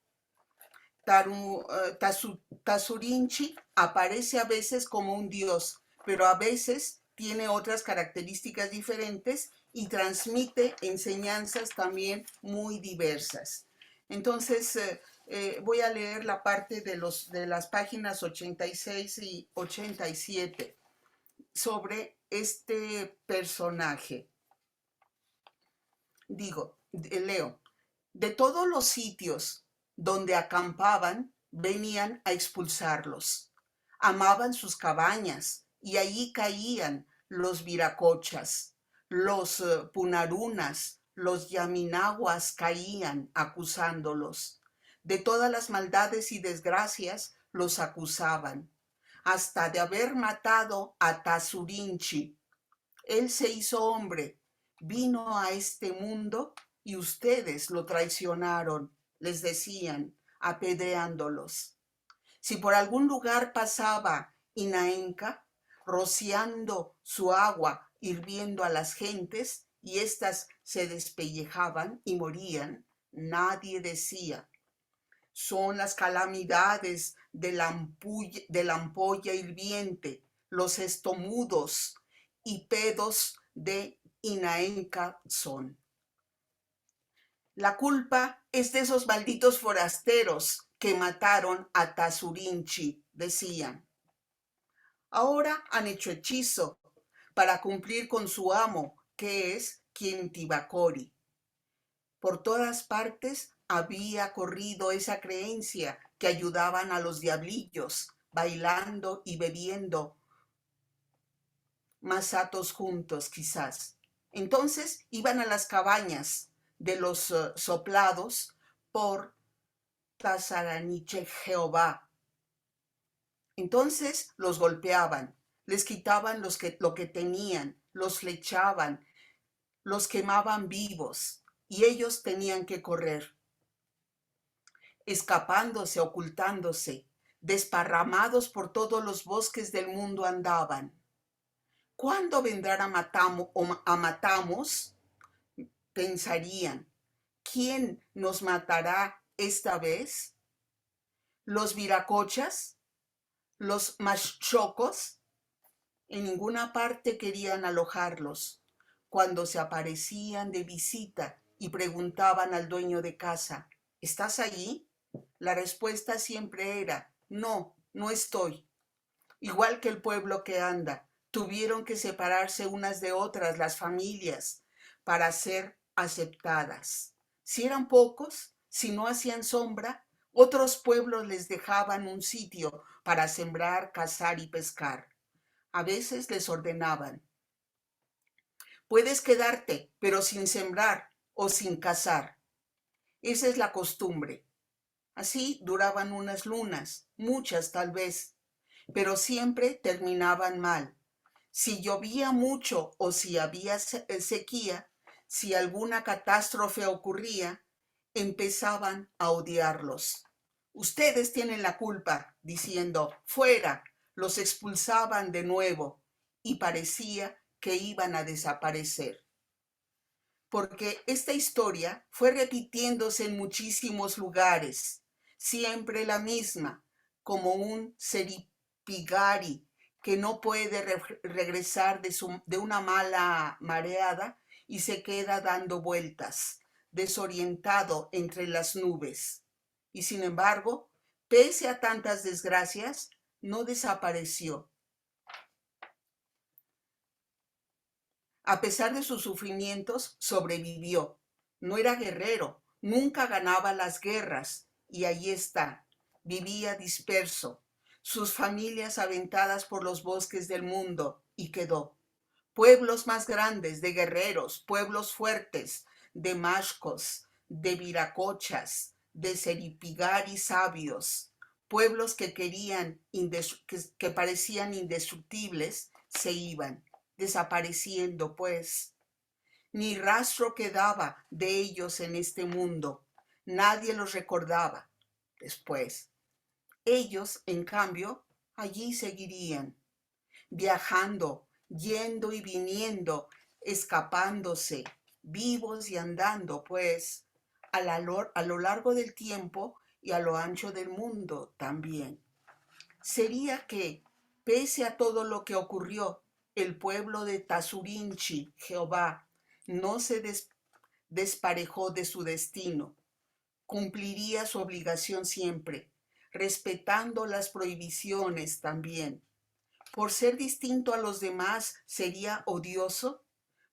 Tasurinchi aparece a veces como un dios, pero a veces tiene otras características diferentes y transmite enseñanzas también muy diversas. Entonces, voy a leer la parte de las páginas 86 y 87 sobre este personaje. Leo, de todos los sitios donde acampaban, venían a expulsarlos. Amaban sus cabañas y allí caían los viracochas, los punarunas, los yaminaguas caían acusándolos. De todas las maldades y desgracias los acusaban, hasta de haber matado a Tasurinchi. Él se hizo hombre, vino a este mundo y ustedes lo traicionaron, les decían, apedreándolos. Si por algún lugar pasaba Inaenca, rociando su agua, hirviendo a las gentes, y éstas se despellejaban y morían, nadie decía: son las calamidades de la ampolla hirviente, los estomudos y pedos de Inaenca son. La culpa es de esos malditos forasteros que mataron a Tasurinchi, decían. Ahora han hecho hechizo para cumplir con su amo, que es Quintibacori. Por todas partes había corrido esa creencia que ayudaban a los diablillos, bailando y bebiendo masatos juntos quizás. Entonces iban a las cabañas de los soplados por Tasaraniche Jehová. Entonces los golpeaban, les quitaban lo que tenían, los flechaban, los quemaban vivos y ellos tenían que correr, escapándose, ocultándose, desparramados por todos los bosques del mundo andaban. ¿Cuándo vendrán a Matamos? Pensarían. ¿Quién nos matará esta vez? ¿Los viracochas? ¿Los machocos? En ninguna parte querían alojarlos. Cuando se aparecían de visita y preguntaban al dueño de casa: ¿estás allí? La respuesta siempre era: no, no estoy. Igual que el pueblo que anda, tuvieron que separarse unas de otras las familias para ser aceptadas. Si eran pocos, si no hacían sombra, Otros pueblos les dejaban un sitio para sembrar, cazar y pescar. A veces les ordenaban: puedes quedarte, pero sin sembrar o sin cazar. Esa es la costumbre. Así duraban unas lunas, muchas tal vez, pero siempre terminaban mal. Si llovía mucho o si había sequía, si alguna catástrofe ocurría, empezaban a odiarlos. Ustedes tienen la culpa, diciendo, fuera, los expulsaban de nuevo y parecía que iban a desaparecer. Porque esta historia fue repitiéndose en muchísimos lugares, siempre la misma, como un seripigari que no puede regresar de una mala mareada y se queda dando vueltas, desorientado entre las nubes. Y sin embargo, pese a tantas desgracias, no desapareció. A pesar de sus sufrimientos, sobrevivió. No era guerrero, nunca ganaba las guerras, y ahí está, vivía disperso, sus familias aventadas por los bosques del mundo, y quedó. Pueblos más grandes de guerreros, pueblos fuertes, de mashcos, de viracochas, de seripigaris sabios, pueblos que que parecían indestructibles, se iban, desapareciendo pues. Ni rastro quedaba de ellos en este mundo. Nadie los recordaba después. Ellos, en cambio, allí seguirían, viajando, yendo y viniendo, escapándose, vivos y andando, pues, a lo largo del tiempo y a lo ancho del mundo también. Sería que, pese a todo lo que ocurrió, el pueblo de Tasurinchi, Jehová, no se desparejó de su destino. Cumpliría su obligación siempre, respetando las prohibiciones también. Por ser distinto a los demás, ¿sería odioso?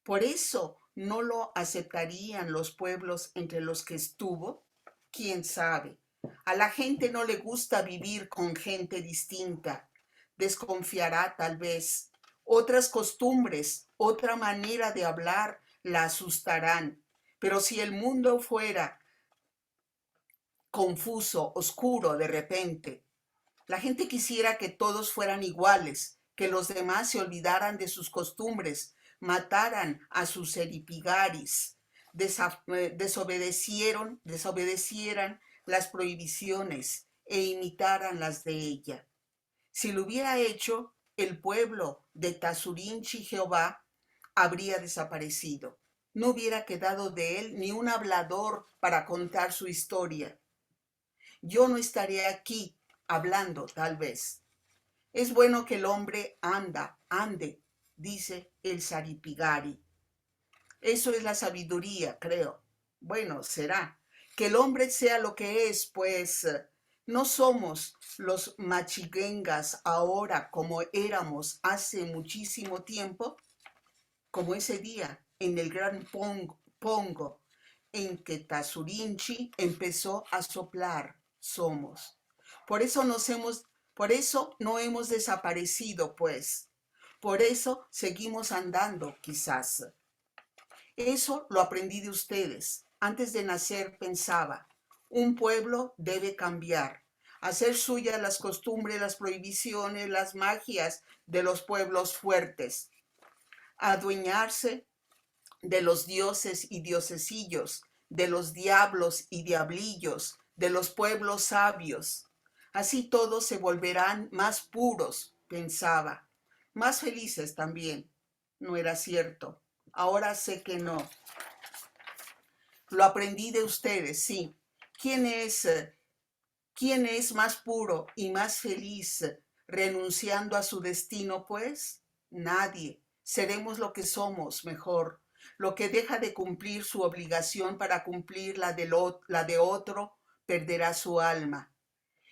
Por eso no lo aceptarían los pueblos entre los que estuvo. ¿Quién sabe? A la gente no le gusta vivir con gente distinta. Desconfiará tal vez. Otras costumbres, otra manera de hablar la asustarán. Pero si el mundo fuera confuso, oscuro de repente, la gente quisiera que todos fueran iguales, que los demás se olvidaran de sus costumbres, mataran a sus eripigaris, desobedecieran las prohibiciones e imitaran las de ella. Si lo hubiera hecho, el pueblo de Tasurinchi Jehová habría desaparecido. No hubiera quedado de él ni un hablador para contar su historia. Yo no estaría aquí hablando, tal vez. Es bueno que el hombre ande, dice el Saripigari. Eso es la sabiduría, creo. Bueno, será. Que el hombre sea lo que es, pues no somos los machiguengas ahora como éramos hace muchísimo tiempo, como ese día en el gran Pongo, en que Tasurinchi empezó a soplar, somos. Por eso no hemos desaparecido, pues. Por eso seguimos andando, quizás. Eso lo aprendí de ustedes. Antes de nacer pensaba, un pueblo debe cambiar, hacer suyas las costumbres, las prohibiciones, las magias de los pueblos fuertes, adueñarse de los dioses y diosesillos, de los diablos y diablillos, de los pueblos sabios. Así todos se volverán más puros, pensaba, más felices también. No era cierto. Ahora sé que no. Lo aprendí de ustedes, sí. ¿Quién es más puro y más feliz renunciando a su destino, pues? Nadie. Seremos lo que somos mejor. Lo que deja de cumplir su obligación para cumplir la de otro, perderá su alma.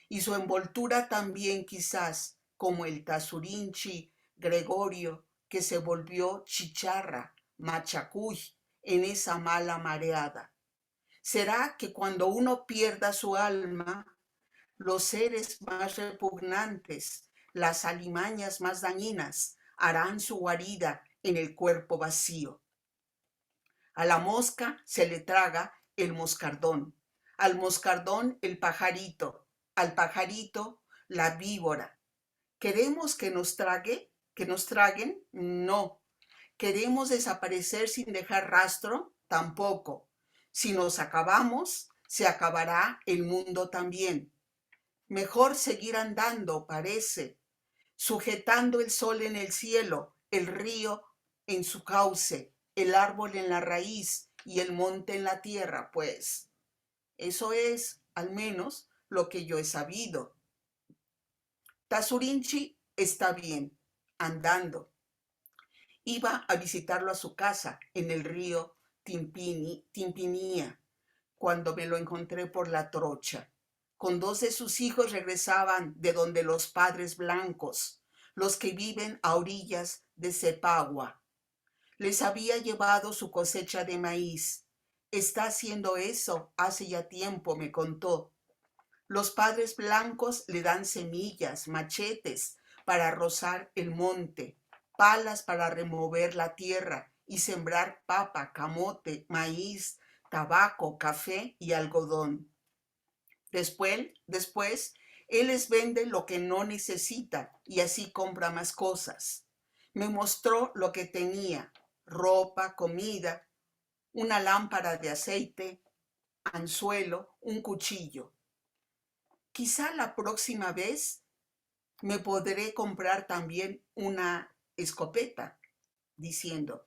Y su envoltura también quizás, como el Tasurinchi Gregorio, que se volvió chicharra, machacuy, en esa mala mareada. ¿Será que cuando uno pierda su alma, Los seres más repugnantes, las alimañas más dañinas, harán su guarida en el cuerpo vacío. A la mosca se le traga el moscardón, al moscardón el pajarito, al pajarito la víbora. ¿Queremos que nos trague? ¿Que nos traguen? No. ¿Queremos desaparecer sin dejar rastro? Tampoco. Si nos acabamos, se acabará el mundo también. Mejor seguir andando, parece, sujetando el sol en el cielo, el río en su cauce, el árbol en la raíz y el monte en la tierra, pues. Eso es, al menos, lo que yo he sabido. Tasurinchi está bien, andando. Iba a visitarlo a su casa en el río Timpinía, cuando me lo encontré por la trocha. Con 2 de sus hijos regresaban de donde los padres blancos, los que viven a orillas de Cepagua. Les había llevado su cosecha de maíz. Está haciendo eso hace ya tiempo, me contó. Los padres blancos le dan semillas, machetes para rozar el monte, palas para remover la tierra y sembrar papa, camote, maíz, tabaco, café y algodón. Después, él les vende lo que no necesita y así compra más cosas. Me mostró lo que tenía: ropa, comida, una lámpara de aceite, anzuelo, un cuchillo. Quizá la próxima vez me podré comprar también una escopeta, diciendo,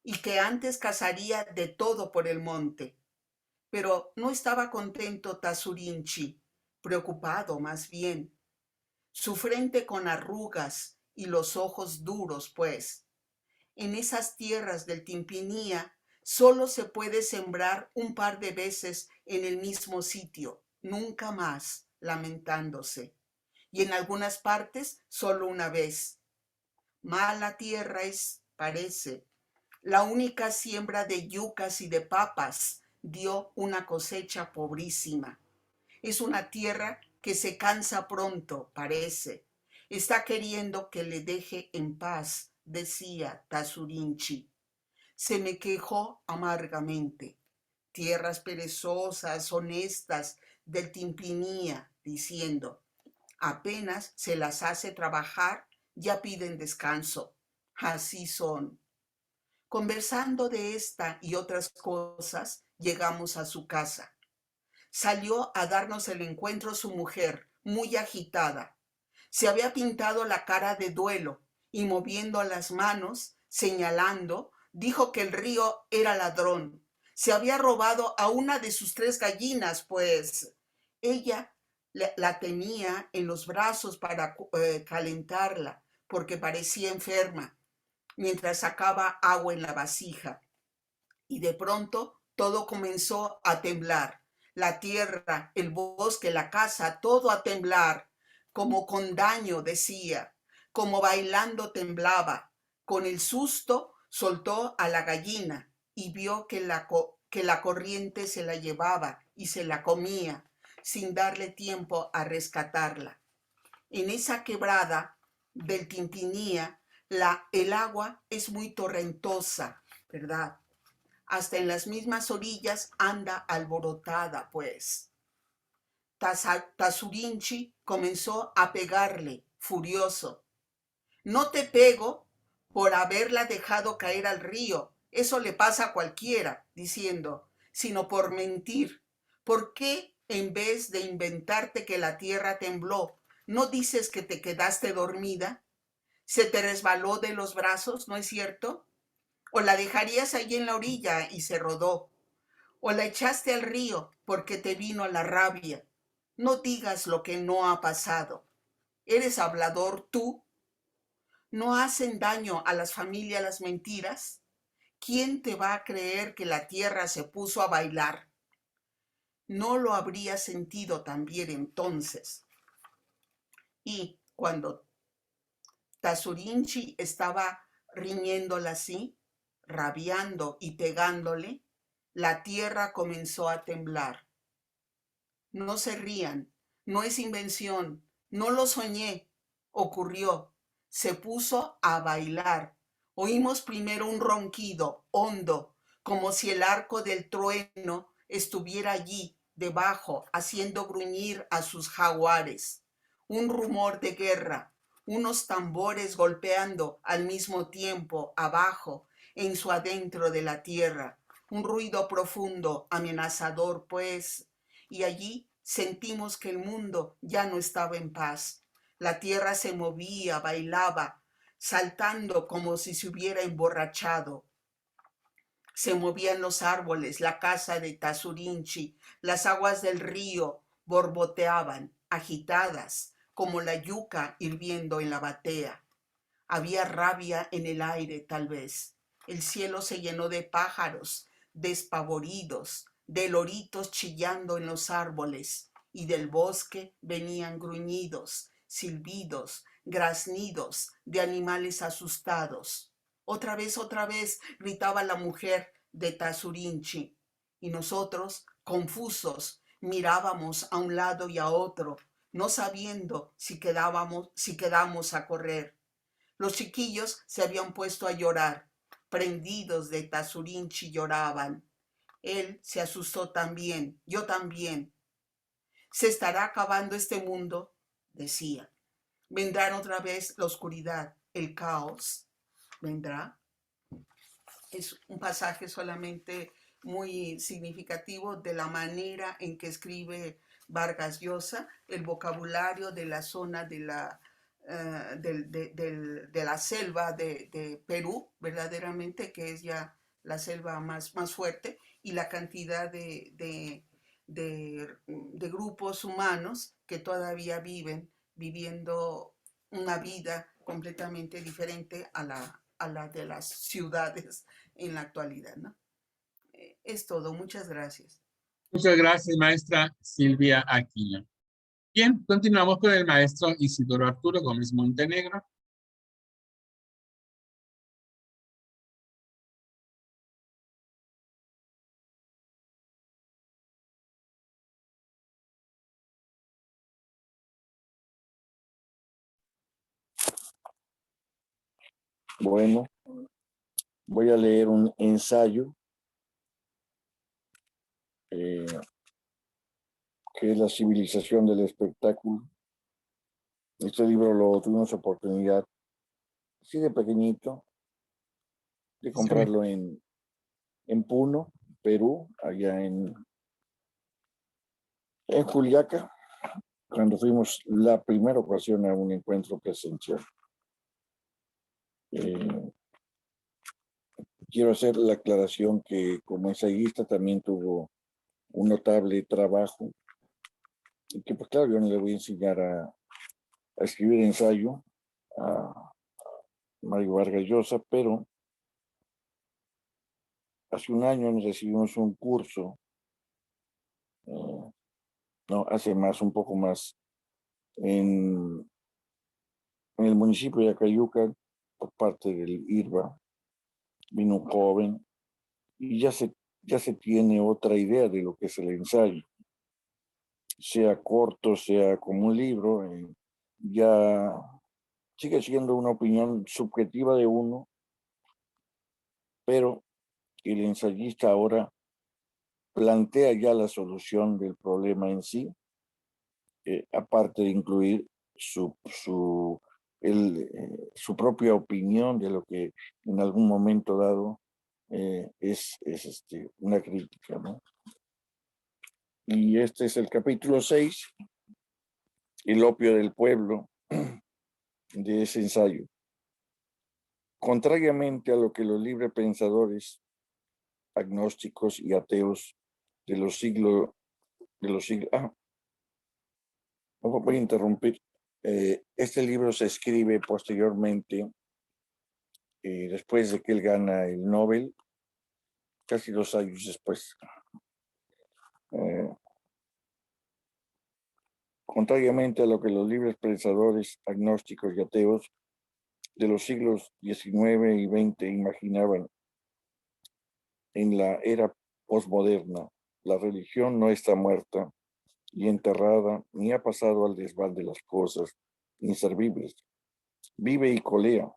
y que antes cazaría de todo por el monte. Pero no estaba contento Tasurinchi, preocupado más bien, su frente con arrugas y los ojos duros, pues. En esas tierras del Timpinía solo se puede sembrar un par de veces en el mismo sitio, nunca más, lamentándose. Y en algunas partes solo una vez. Mala tierra es, parece. La única siembra de yucas y de papas dio una cosecha pobrísima. Es una tierra que se cansa pronto, parece. Está queriendo que le deje en paz, decía Tasurinchi. Se me quejó amargamente. Tierras perezosas, honestas, del Timpinía, diciendo, apenas se las hace trabajar, ya piden descanso. Así son. Conversando de esta y otras cosas, llegamos a su casa. Salió a darnos el encuentro su mujer, muy agitada. Se había pintado la cara de duelo y moviendo las manos, señalando, dijo que el río era ladrón. Se había robado a una de sus 3 gallinas, pues. Ella la tenía en los brazos para calentarla, porque parecía enferma, mientras sacaba agua en la vasija. Y de pronto todo comenzó a temblar. La tierra, el bosque, la casa, todo a temblar. Como con daño, decía. Como bailando temblaba. Con el susto soltó a la gallina y vio que la corriente se la llevaba y se la comía, sin darle tiempo a rescatarla. En esa quebrada del Timpinía, el agua es muy torrentosa, ¿verdad? Hasta en las mismas orillas anda alborotada, pues. Tasurinchi comenzó a pegarle, furioso. No te pego por haberla dejado caer al río, eso le pasa a cualquiera, diciendo, sino por mentir. ¿Por qué, en vez de inventarte que la tierra tembló, no dices que te quedaste dormida? ¿Se te resbaló de los brazos, no es cierto? ¿O la dejarías allí en la orilla y se rodó? ¿O la echaste al río porque te vino la rabia? No digas lo que no ha pasado. ¿Eres hablador tú? ¿No hacen daño a las familias las mentiras? ¿Quién te va a creer que la tierra se puso a bailar? No lo habría sentido también entonces. Y cuando Tasurinchi estaba riñéndola así, rabiando y pegándole, la tierra comenzó a temblar. No se rían, No es invención, no lo soñé, ocurrió. Se puso a bailar. Oímos primero un ronquido hondo, como si el arco del trueno estuviera allí, debajo, haciendo gruñir a sus jaguares. Un rumor de guerra, unos tambores golpeando al mismo tiempo abajo, en su adentro de la tierra. Un ruido profundo, amenazador, pues, y allí sentimos que el mundo ya no estaba en paz. La tierra se movía, bailaba, saltando como si se hubiera emborrachado. Se movían los árboles, la casa de Tazurinchi, las aguas del río borboteaban, agitadas, como la yuca hirviendo en la batea. Había rabia en el aire, tal vez. El cielo se llenó de pájaros despavoridos, de loritos chillando en los árboles, y del bosque venían gruñidos, silbidos, graznidos de animales asustados. Otra vez, gritaba la mujer de Tazurinchi, y nosotros, confusos, mirábamos a un lado y a otro, no sabiendo si quedamos a correr. Los chiquillos se habían puesto a llorar, prendidos de Tazurinchi lloraban. Él se asustó también, yo también. Se estará acabando este mundo, decía. Vendrá otra vez la oscuridad, el caos. ¿Vendrá? Es un pasaje solamente muy significativo de la manera en que escribe Vargas Llosa, el vocabulario de la zona de la selva de Perú, verdaderamente, que es ya la selva más fuerte, y la cantidad de grupos humanos que todavía viviendo una vida completamente diferente a la de las ciudades en la actualidad, ¿no? Es todo, muchas gracias. Muchas gracias, maestra Silvia Aquino. Bien, continuamos con el maestro Isidoro Arturo Gómez Montenegro. Bueno, voy a leer un ensayo que es La civilización del espectáculo. Este libro lo tuvimos oportunidad, así de pequeñito, de comprarlo en Puno, Perú, allá en Juliaca, cuando fuimos la primera ocasión a un encuentro presencial. Quiero hacer la aclaración que como ensayista también tuvo un notable trabajo y que pues claro, yo no le voy a enseñar a escribir ensayo a Mario Vargas Llosa, pero hace un año nos recibimos un curso, no, hace más, un poco más, en el municipio de Acayuca, por parte del IRBA. Vino un joven y ya se tiene otra idea de lo que es el ensayo. Sea corto, sea como un libro, ya sigue siendo una opinión subjetiva de uno, pero el ensayista ahora plantea ya la solución del problema en sí, aparte de incluir su propia opinión de lo que en algún momento dado es una crítica, ¿no? Y este es el capítulo 6, el opio del pueblo, de ese ensayo. Contrariamente a lo que los librepensadores, agnósticos y ateos de los siglos, no voy a interrumpir. Este libro se escribe posteriormente, después de que él gana el Nobel, casi 2 años después. Contrariamente a lo que los libres pensadores agnósticos y ateos de los siglos XIX y XX imaginaban, en la era posmoderna, la religión no está muerta y enterrada, ni ha pasado al desván de las cosas inservibles. Vive y colea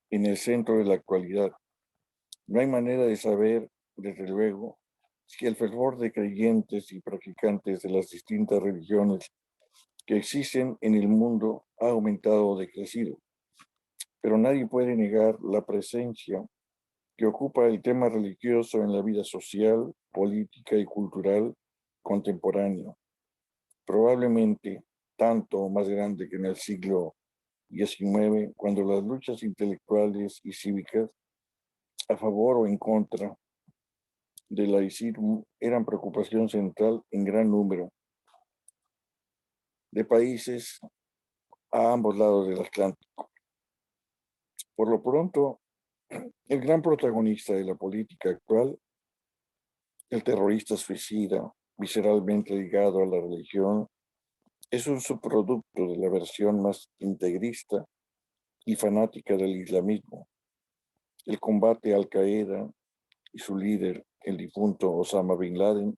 en el centro de la actualidad. No hay manera de saber, desde luego, si el fervor de creyentes y practicantes de las distintas religiones que existen en el mundo ha aumentado o decrecido. Pero nadie puede negar la presencia que ocupa el tema religioso en la vida social, política y cultural contemporáneo, probablemente tanto o más grande que en el siglo XIX, cuando las luchas intelectuales y cívicas a favor o en contra del laicismo eran preocupación central en gran número de países a ambos lados del Atlántico. Por lo pronto, el gran protagonista de la política actual, el terrorista suicida, visceralmente ligado a la religión, es un subproducto de la versión más integrista y fanática del islamismo. El combate a Al-Qaeda y su líder, el difunto Osama Bin Laden,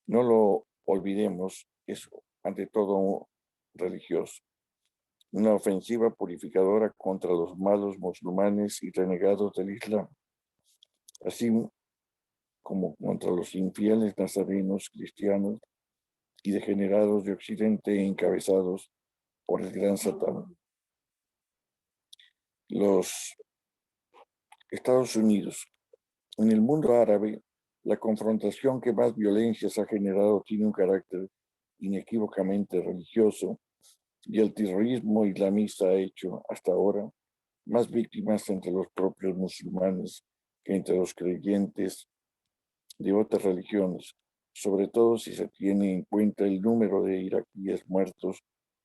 no lo olvidemos, es ante todo religioso. Una ofensiva purificadora contra los malos musulmanes y renegados del Islam, así como contra los infieles nazarenos cristianos y degenerados de Occidente encabezados por el gran Satán. Los Estados Unidos. En el mundo árabe, la confrontación que más violencias ha generado tiene un carácter inequívocamente religioso, y el terrorismo islamista ha hecho hasta ahora más víctimas entre los propios musulmanes que entre los creyentes de otras religiones, sobre todo si se tiene en cuenta el número de iraquíes muertos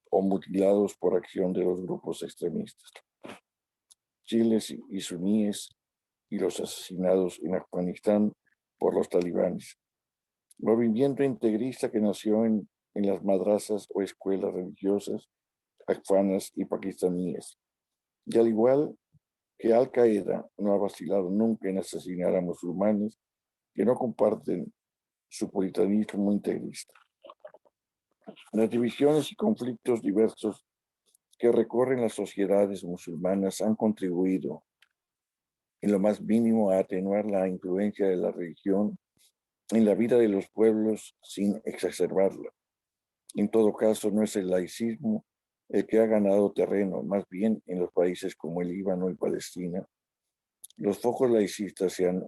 o mutilados por acción de los grupos extremistas, chiíes y suníes, y los asesinados en Afganistán por los talibanes. Movimiento integrista que nació en las madrasas o escuelas religiosas afganas y pakistaníes. Y al igual que Al-Qaeda no ha vacilado nunca en asesinar a musulmanes que no comparten su puritanismo integrista. Las divisiones y conflictos diversos que recorren las sociedades musulmanas han contribuido en lo más mínimo a atenuar la influencia de la religión en la vida de los pueblos sin exacerbarla. En todo caso, no es el laicismo el que ha ganado terreno, más bien en los países como el Líbano y Palestina. Los focos laicistas se han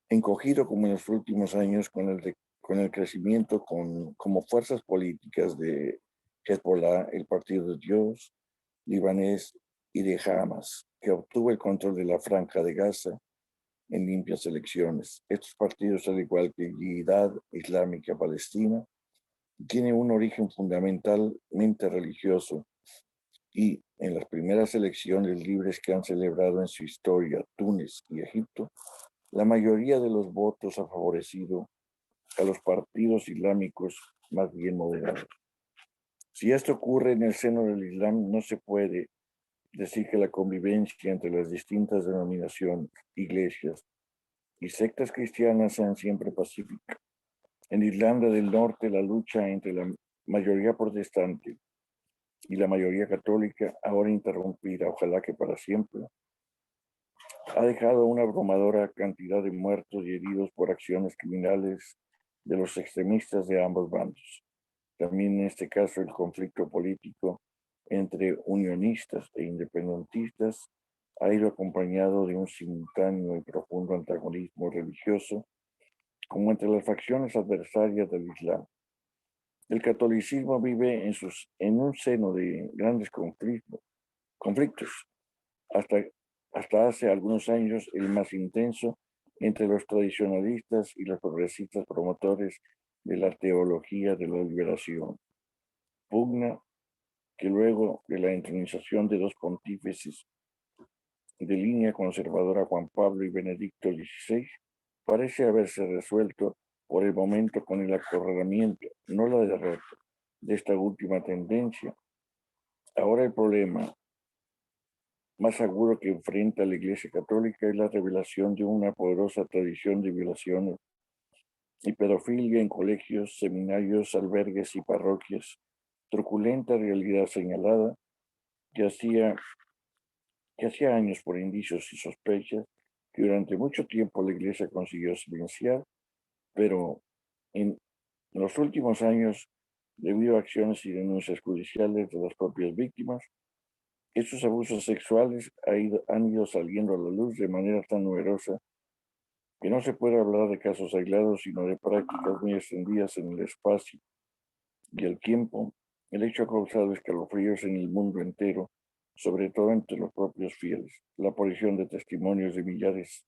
encogido como en los últimos años con el crecimiento como fuerzas políticas de Hezbollah, el Partido de Dios libanés, y de Hamas, que obtuvo el control de la Franja de Gaza en limpias elecciones. Estos partidos, al igual que Yihad Islámica Palestina, tienen un origen fundamentalmente religioso, y en las primeras elecciones libres que han celebrado en su historia Túnez y Egipto, la mayoría de los votos ha favorecido a los partidos islámicos más bien moderados. Si esto ocurre en el seno del Islam, no se puede decir que la convivencia entre las distintas denominaciones, iglesias y sectas cristianas sean siempre pacífica. En Irlanda del Norte, la lucha entre la mayoría protestante y la mayoría católica, ahora interrumpida, ojalá que para siempre, ha dejado una abrumadora cantidad de muertos y heridos por acciones criminales de los extremistas de ambos bandos. También en este caso el conflicto político entre unionistas e independentistas ha ido acompañado de un simultáneo y profundo antagonismo religioso como entre las facciones adversarias del Islam. El catolicismo vive en un seno de grandes conflictos, hasta hace algunos años el más intenso entre los tradicionalistas y los progresistas promotores de la teología de la liberación. Pugna que luego de la entronización de dos pontífices de línea conservadora, Juan Pablo y Benedicto XVI, parece haberse resuelto por el momento con el acorralamiento, no la derrota, de esta última tendencia. Ahora el problema más agudo que enfrenta la Iglesia Católica es la revelación de una poderosa tradición de violaciones y pedofilia en colegios, seminarios, albergues y parroquias, truculenta realidad señalada que hacía años por indicios y sospechas que durante mucho tiempo la Iglesia consiguió silenciar, pero en los últimos años, debido a acciones y denuncias judiciales de las propias víctimas, estos abusos sexuales han ido saliendo a la luz de manera tan numerosa que no se puede hablar de casos aislados, sino de prácticas muy extendidas en el espacio y el tiempo. El hecho ha causado escalofríos en el mundo entero, sobre todo entre los propios fieles. La aparición de testimonios de millares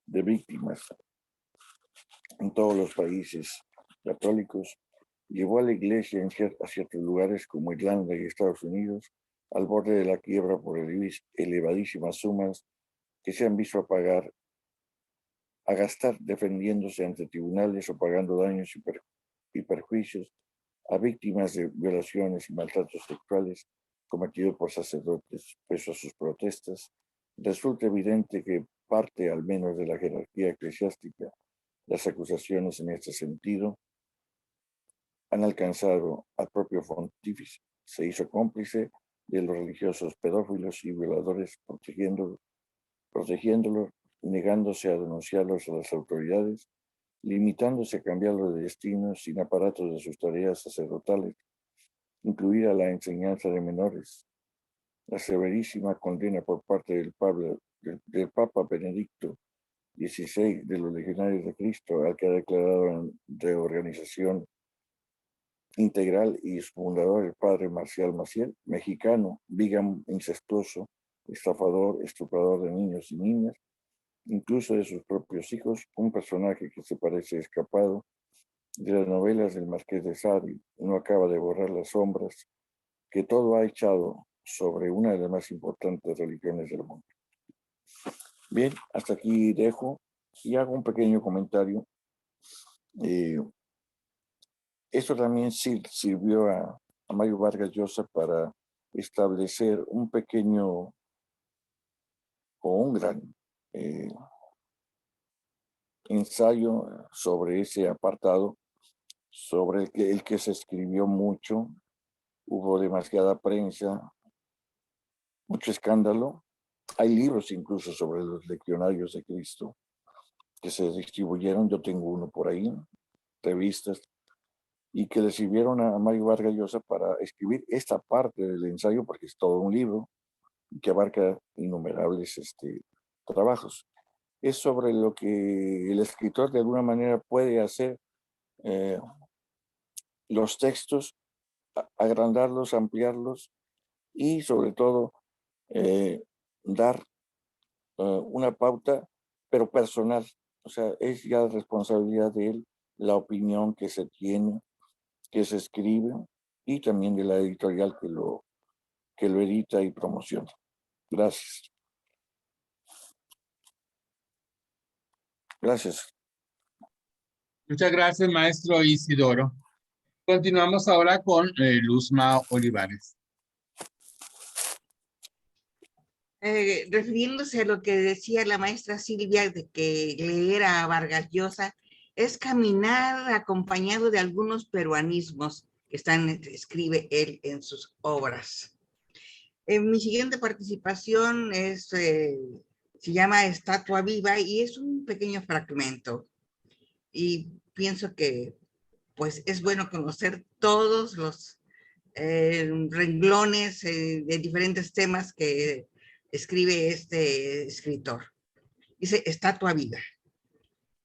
de víctimas en todos los países católicos llevó a la Iglesia a ciertos lugares como Irlanda y Estados Unidos al borde de la quiebra por elevadísimas sumas que se han visto a gastar defendiéndose ante tribunales o pagando daños y perjuicios a víctimas de violaciones y maltratos sexuales cometidos por sacerdotes. Pese a sus protestas, resulta evidente que parte al menos de la jerarquía eclesiástica, las acusaciones en este sentido han alcanzado al propio pontífice. Se hizo cómplice de los religiosos pedófilos y violadores, protegiéndolos, negándose a denunciarlos a las autoridades, limitándose a cambiarlos de destino sin aparatos de sus tareas sacerdotales, incluida la enseñanza de menores. La severísima condena por parte del Papa Benedicto XVI de los Legionarios de Cristo, al que ha declarado en reorganización integral, y su fundador, el padre Marcial Maciel, mexicano, bigamo, incestuoso, estafador, estuprador de niños y niñas, incluso de sus propios hijos, un personaje que se parece escapado de las novelas del Marqués de Sade, no acaba de borrar las sombras que todo ha echado sobre una de las más importantes religiones del mundo. Bien, hasta aquí dejo y hago un pequeño comentario. Esto también sirvió a Mario Vargas Llosa para establecer un pequeño o un gran ensayo sobre ese apartado, sobre el que se escribió mucho. Hubo demasiada prensa, mucho escándalo. Hay libros incluso sobre los legionarios de Cristo que se distribuyeron. Yo tengo uno por ahí, revistas, y que le sirvieron a Mario Vargas Llosa para escribir esta parte del ensayo, porque es todo un libro que abarca innumerables trabajos. Es sobre lo que el escritor de alguna manera puede hacer los textos, agrandarlos, ampliarlos y sobre todo dar una pauta, pero personal. O sea, es ya responsabilidad de él la opinión que se tiene, que se escribe, y también de la editorial que lo edita y promociona. Gracias. Gracias. Muchas gracias, maestro Isidoro. Continuamos ahora con Luzma Olivares. Refiriéndose a lo que decía la maestra Silvia de que leer a Vargas Llosa es caminar acompañado de algunos peruanismos que escribe él en sus obras. Mi siguiente participación se llama Estatua Viva y es un pequeño fragmento. Y pienso que pues es bueno conocer todos los renglones de diferentes temas que escribe este escritor. Dice, Estatua Viva.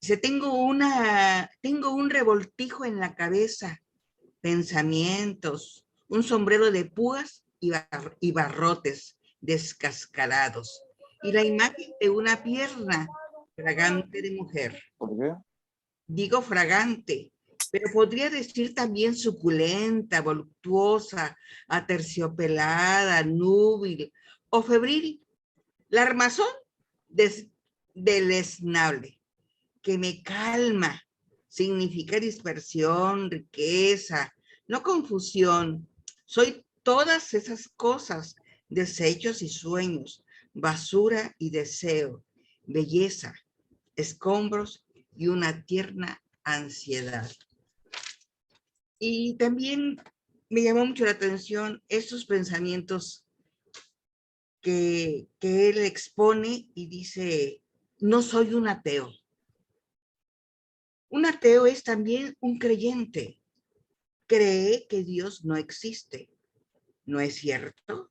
Dice, tengo un revoltijo en la cabeza, pensamientos, un sombrero de púas y barrotes descascarados, y la imagen de una pierna fragante de mujer. ¿Por qué? Digo fragante, pero podría decir también suculenta, voluptuosa, aterciopelada, núbil o febril. La armazón deleznable, que me calma, significa dispersión, riqueza, no confusión. Soy todas esas cosas, desechos y sueños, basura y deseo, belleza, escombros y una tierna ansiedad. Y también me llamó mucho la atención estos pensamientos que él expone y dice, no soy un ateo. Un ateo es también un creyente. Cree que Dios no existe. ¿No es cierto?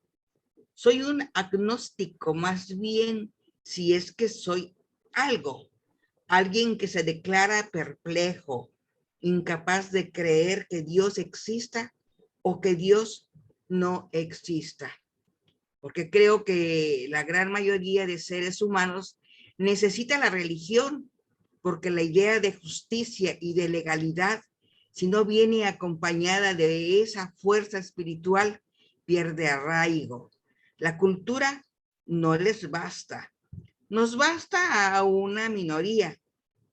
Soy un agnóstico, más bien, si es que soy algo. Alguien que se declara perplejo, incapaz de creer que Dios exista o que Dios no exista. Porque creo que la gran mayoría de seres humanos necesita la religión, porque la idea de justicia y de legalidad, si no viene acompañada de esa fuerza espiritual, pierde arraigo. La cultura no les basta. Nos basta a una minoría.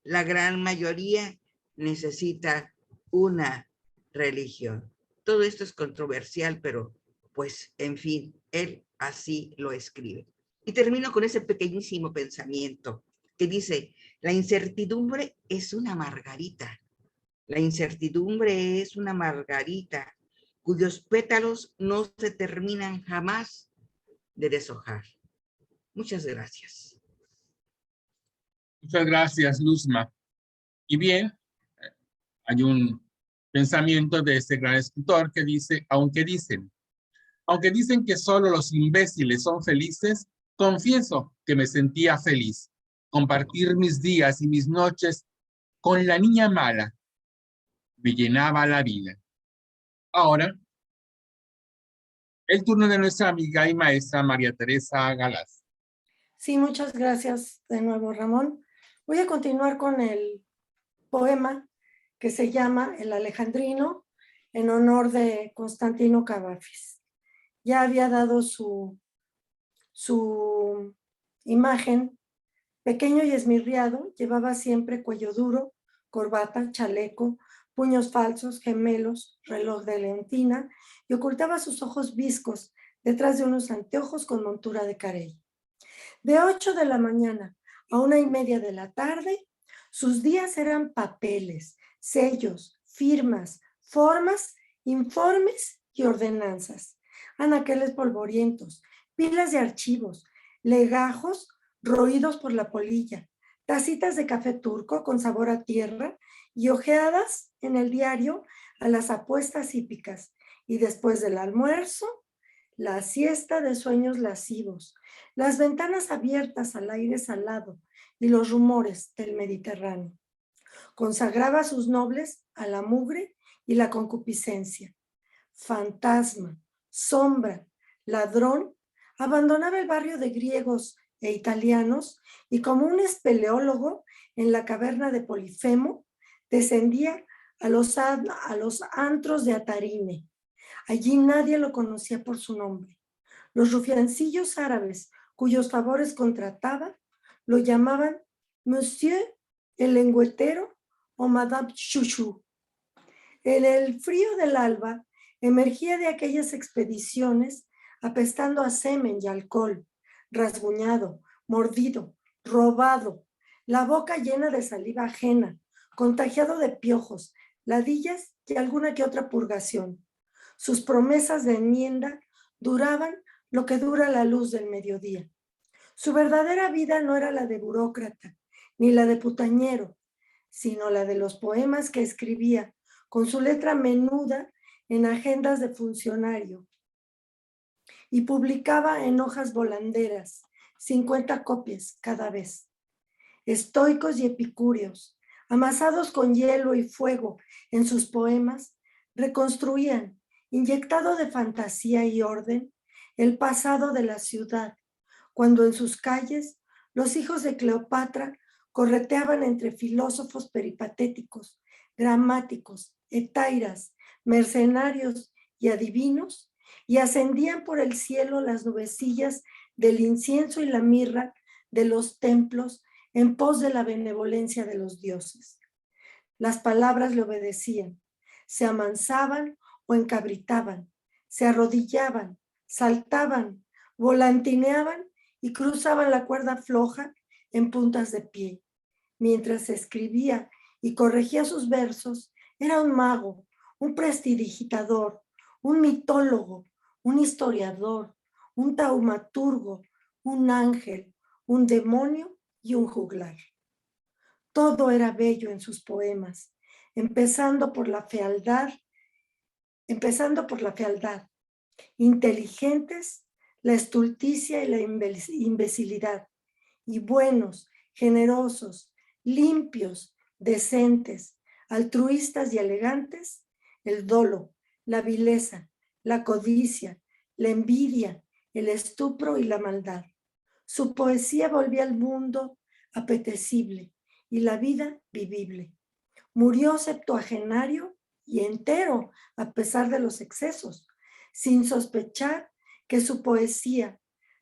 La gran mayoría necesita una religión. Todo esto es controversial, pero pues, en fin, él así lo escribe. Y termino con ese pequeñísimo pensamiento que dice, la incertidumbre es una margarita. La incertidumbre es una margarita cuyos pétalos no se terminan jamás de deshojar. Muchas gracias. Muchas gracias, Luzma. Y bien, hay un pensamiento de este gran escritor que dice, aunque dicen que solo los imbéciles son felices, confieso que me sentía feliz. Compartir mis días y mis noches con la niña mala me llenaba la vida. Ahora, el turno de nuestra amiga y maestra María Teresa Galaz. Sí, muchas gracias de nuevo, Ramón. Voy a continuar con el poema que se llama El Alejandrino, en honor de Constantino Cavafis. Ya había dado su imagen. Pequeño y esmirriado, llevaba siempre cuello duro, corbata, chaleco, puños falsos, gemelos, reloj de leontina, y ocultaba sus ojos viscos detrás de unos anteojos con montura de carey. De 8 de la mañana a 1:30 de la tarde, sus días eran papeles, sellos, firmas, formas, informes y ordenanzas, anaqueles polvorientos, pilas de archivos, legajos roídos por la polilla, tacitas de café turco con sabor a tierra y ojeadas en el diario a las apuestas hípicas. Y después del almuerzo, la siesta de sueños lascivos, las ventanas abiertas al aire salado y los rumores del Mediterráneo. Consagraba a sus nobles a la mugre y la concupiscencia. Fantasma, sombra, ladrón, abandonaba el barrio de griegos e italianos y como un espeleólogo en la caverna de Polifemo, descendía a los antros de Atarine. Allí nadie lo conocía por su nombre. Los rufiancillos árabes, cuyos favores contrataba, lo llamaban Monsieur el lengüetero o Madame Chouchou. En el frío del alba, emergía de aquellas expediciones apestando a semen y alcohol, rasguñado, mordido, robado, la boca llena de saliva ajena, contagiado de piojos, ladillas y alguna que otra purgación. Sus promesas de enmienda duraban lo que dura la luz del mediodía. Su verdadera vida no era la de burócrata, ni la de putañero, sino la de los poemas que escribía con su letra menuda en agendas de funcionario y publicaba en hojas volanderas, 50 copias cada vez. Estoicos y epicúreos, amasados con hielo y fuego en sus poemas, reconstruían, inyectado de fantasía y orden, el pasado de la ciudad, cuando en sus calles los hijos de Cleopatra correteaban entre filósofos peripatéticos, gramáticos, etairas, mercenarios y adivinos, y ascendían por el cielo las nubecillas del incienso y la mirra de los templos en pos de la benevolencia de los dioses. Las palabras le obedecían, se amansaban o encabritaban, se arrodillaban, saltaban, volantineaban y cruzaban la cuerda floja en puntas de pie, mientras escribía y corregía sus versos, era un mago, un prestidigitador, un mitólogo, un historiador, un taumaturgo, un ángel, un demonio y un juglar. Todo era bello en sus poemas, empezando por la fealdad, inteligentes, la estulticia y la imbecilidad, y buenos, generosos, limpios, decentes, altruistas y elegantes, el dolo, la vileza, la codicia, la envidia, el estupro y la maldad. Su poesía volvía al mundo apetecible y la vida vivible. Murió septuagenario y entero a pesar de los excesos, sin sospechar que su poesía,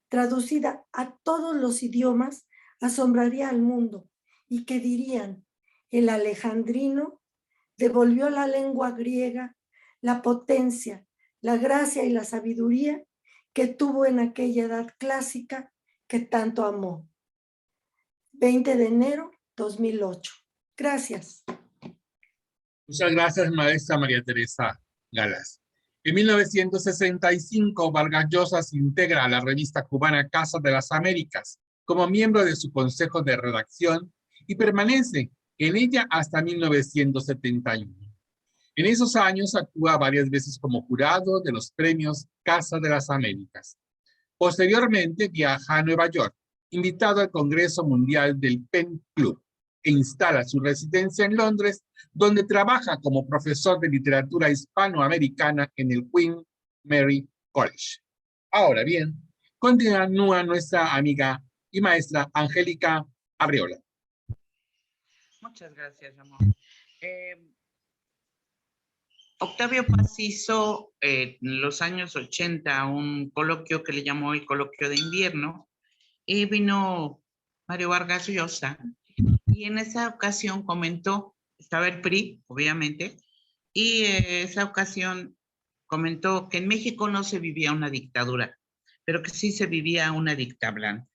traducida a todos los idiomas, asombraría al mundo y que dirían, el alejandrino devolvió a la lengua griega la potencia, la gracia y la sabiduría que tuvo en aquella edad clásica que tanto amó. 20 de enero 2008. Gracias. Muchas gracias, maestra María Teresa Galas. En 1965, Vargas Llosa se integra a la revista cubana Casa de las Américas como miembro de su consejo de redacción y permanece en ella hasta 1971. En esos años actúa varias veces como jurado de los premios Casa de las Américas. Posteriormente viaja a Nueva York, invitado al Congreso Mundial del Pen Club, e instala su residencia en Londres, donde trabaja como profesor de literatura hispanoamericana en el Queen Mary College. Ahora bien, continúa nuestra amiga y maestra Angélica Arriola. Muchas gracias, amor. Octavio Paz hizo en los años 80 un coloquio que le llamó el coloquio de invierno, y vino Mario Vargas Llosa, y en esa ocasión comentó, estaba el PRI, obviamente, y esa ocasión comentó que en México no se vivía una dictadura, pero que sí se vivía una dictablanda.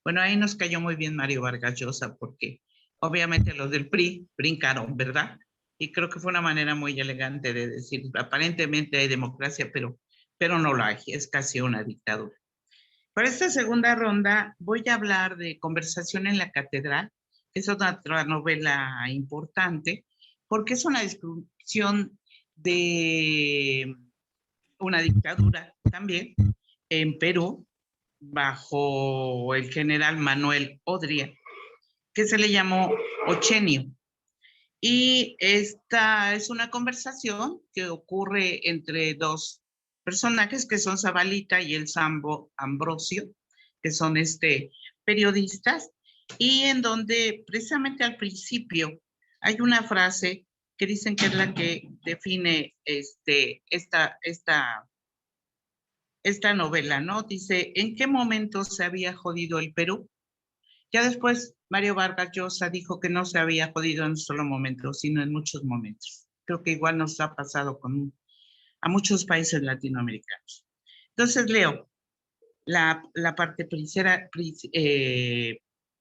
Bueno, ahí nos cayó muy bien Mario Vargas Llosa, porque obviamente los del PRI brincaron, ¿verdad? Y creo que fue una manera muy elegante de decir, aparentemente hay democracia, pero no lo hay, es casi una dictadura. Para esta segunda ronda voy a hablar de Conversación en la Catedral, que es otra novela importante, porque es una descripción de una dictadura también en Perú, bajo el general Manuel Odría, que se le llamó Ochenio. Y esta es una conversación que ocurre entre dos personajes que son Zabalita y el Sambo Ambrosio, que son periodistas, y en donde precisamente al principio hay una frase que dicen que es la que define esta novela, ¿no? Dice, ¿en qué momento se había jodido el Perú? Ya después Mario Vargas Llosa dijo que no se había jodido en un solo momento, sino en muchos momentos. Creo que igual nos ha pasado a muchos países latinoamericanos. Entonces leo la parte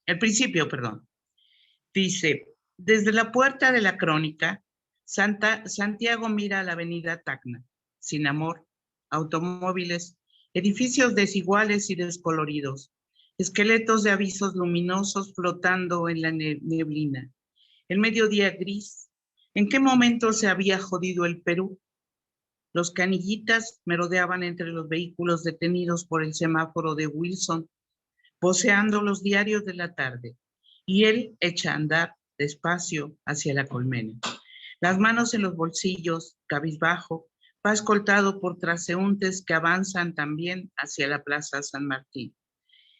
el principio, perdón. Dice, desde la puerta de la crónica, Santiago mira a la avenida Tacna, sin amor, automóviles, edificios desiguales y descoloridos, esqueletos de avisos luminosos flotando en la neblina. El mediodía gris. ¿En qué momento se había jodido el Perú? Los canillitas merodeaban entre los vehículos detenidos por el semáforo de Wilson, voceando los diarios de la tarde, y él echa a andar despacio hacia la colmena. Las manos en los bolsillos, cabizbajo, va escoltado por transeúntes que avanzan también hacia la Plaza San Martín.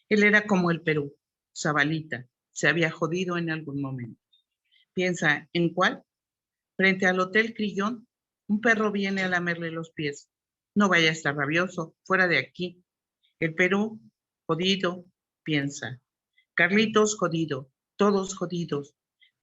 Él era como el Perú, Zabalita, se había jodido en algún momento. Piensa, ¿en cuál? Frente al Hotel Crillón, un perro viene a lamerle los pies. No vaya a estar rabioso, fuera de aquí. El Perú, jodido, piensa. Carlitos, jodido, todos jodidos.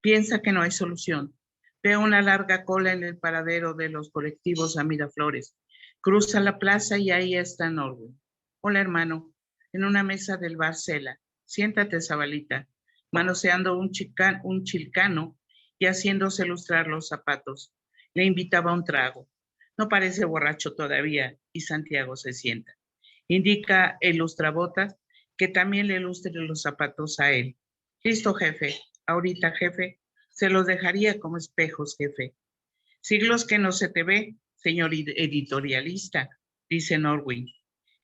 Piensa que no hay solución. Ve una larga cola en el paradero de los colectivos a Miraflores. Cruza la plaza y ahí está Norwood. Hola, hermano. En una mesa del bar Cela. Siéntate, Zabalita, manoseando un chilcano, y haciéndose lustrar los zapatos. Le invitaba a un trago. No parece borracho todavía y Santiago se sienta. Indica el lustrabotas que también le lustre los zapatos a él. Listo, jefe. Ahorita, jefe. Se los dejaría como espejos, jefe. Siglos que no se te ve, señor editorialista, dice Norwin.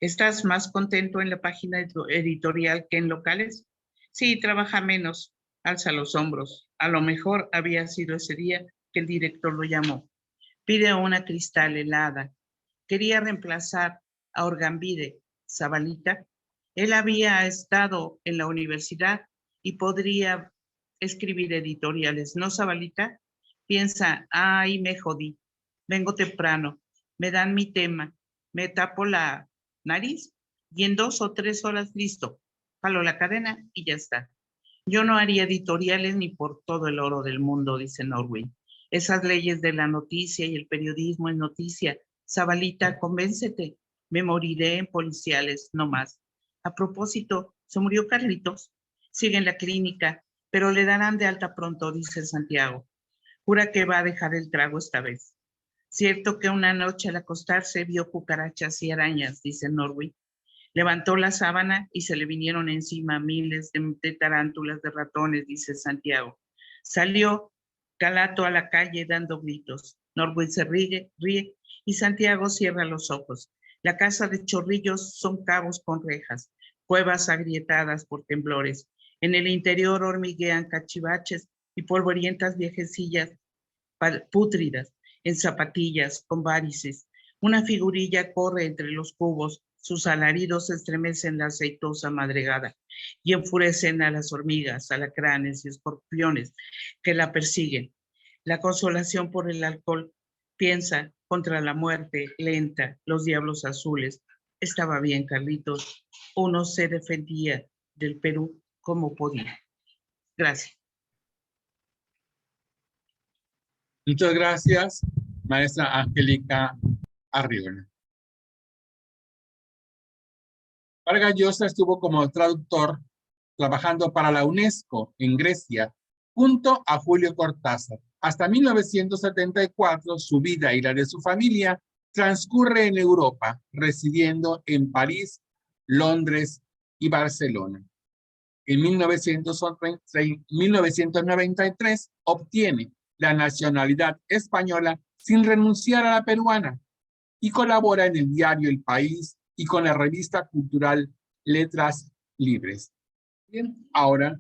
¿Estás más contento en la página editorial que en locales? Sí, trabaja menos. Alza los hombros. A lo mejor había sido ese día que el director lo llamó. Pide una cristal helada. Quería reemplazar a Orgambide, Zabalita. Él había estado en la universidad y podría escribir editoriales, ¿no, Zabalita? Piensa, ay, me jodí. Vengo temprano, me dan mi tema, me tapo la nariz y en 2 o 3 horas listo. Jalo la cadena y ya está. Yo no haría editoriales ni por todo el oro del mundo, dice Norwin. Esas leyes de la noticia y el periodismo en noticia. Zabalita, convéncete. Me moriré en policiales, no más. A propósito, se murió Carlitos. Sigue en la clínica, pero le darán de alta pronto, dice Santiago. Jura que va a dejar el trago esta vez. Cierto que una noche al acostarse vio cucarachas y arañas, dice Norwin. Levantó la sábana y se le vinieron encima miles de tarántulas, de ratones, dice Santiago. Salió Calato a la calle dando gritos. Norwin se ríe y Santiago cierra los ojos. La casa de Chorrillos son cabos con rejas, cuevas agrietadas por temblores. En el interior hormiguean cachivaches y polvorientas viejecillas pútridas, en zapatillas, con varices. Una figurilla corre entre los cubos, sus alaridos estremecen la aceitosa madriguera y enfurecen a las hormigas, alacranes y escorpiones que la persiguen. La consolación por el alcohol piensa contra la muerte lenta, los diablos azules. Estaba bien, Carlitos. Uno se defendía del Perú como podía. Gracias. Muchas gracias, maestra Angélica Arriola. Vargas Llosa estuvo como traductor trabajando para la UNESCO en Grecia junto a Julio Cortázar. Hasta 1974, su vida y la de su familia transcurre en Europa, residiendo en París, Londres y Barcelona. En 1993 obtiene la nacionalidad española sin renunciar a la peruana y colabora en el diario El País y con la revista cultural Letras Libres. Bien, ahora,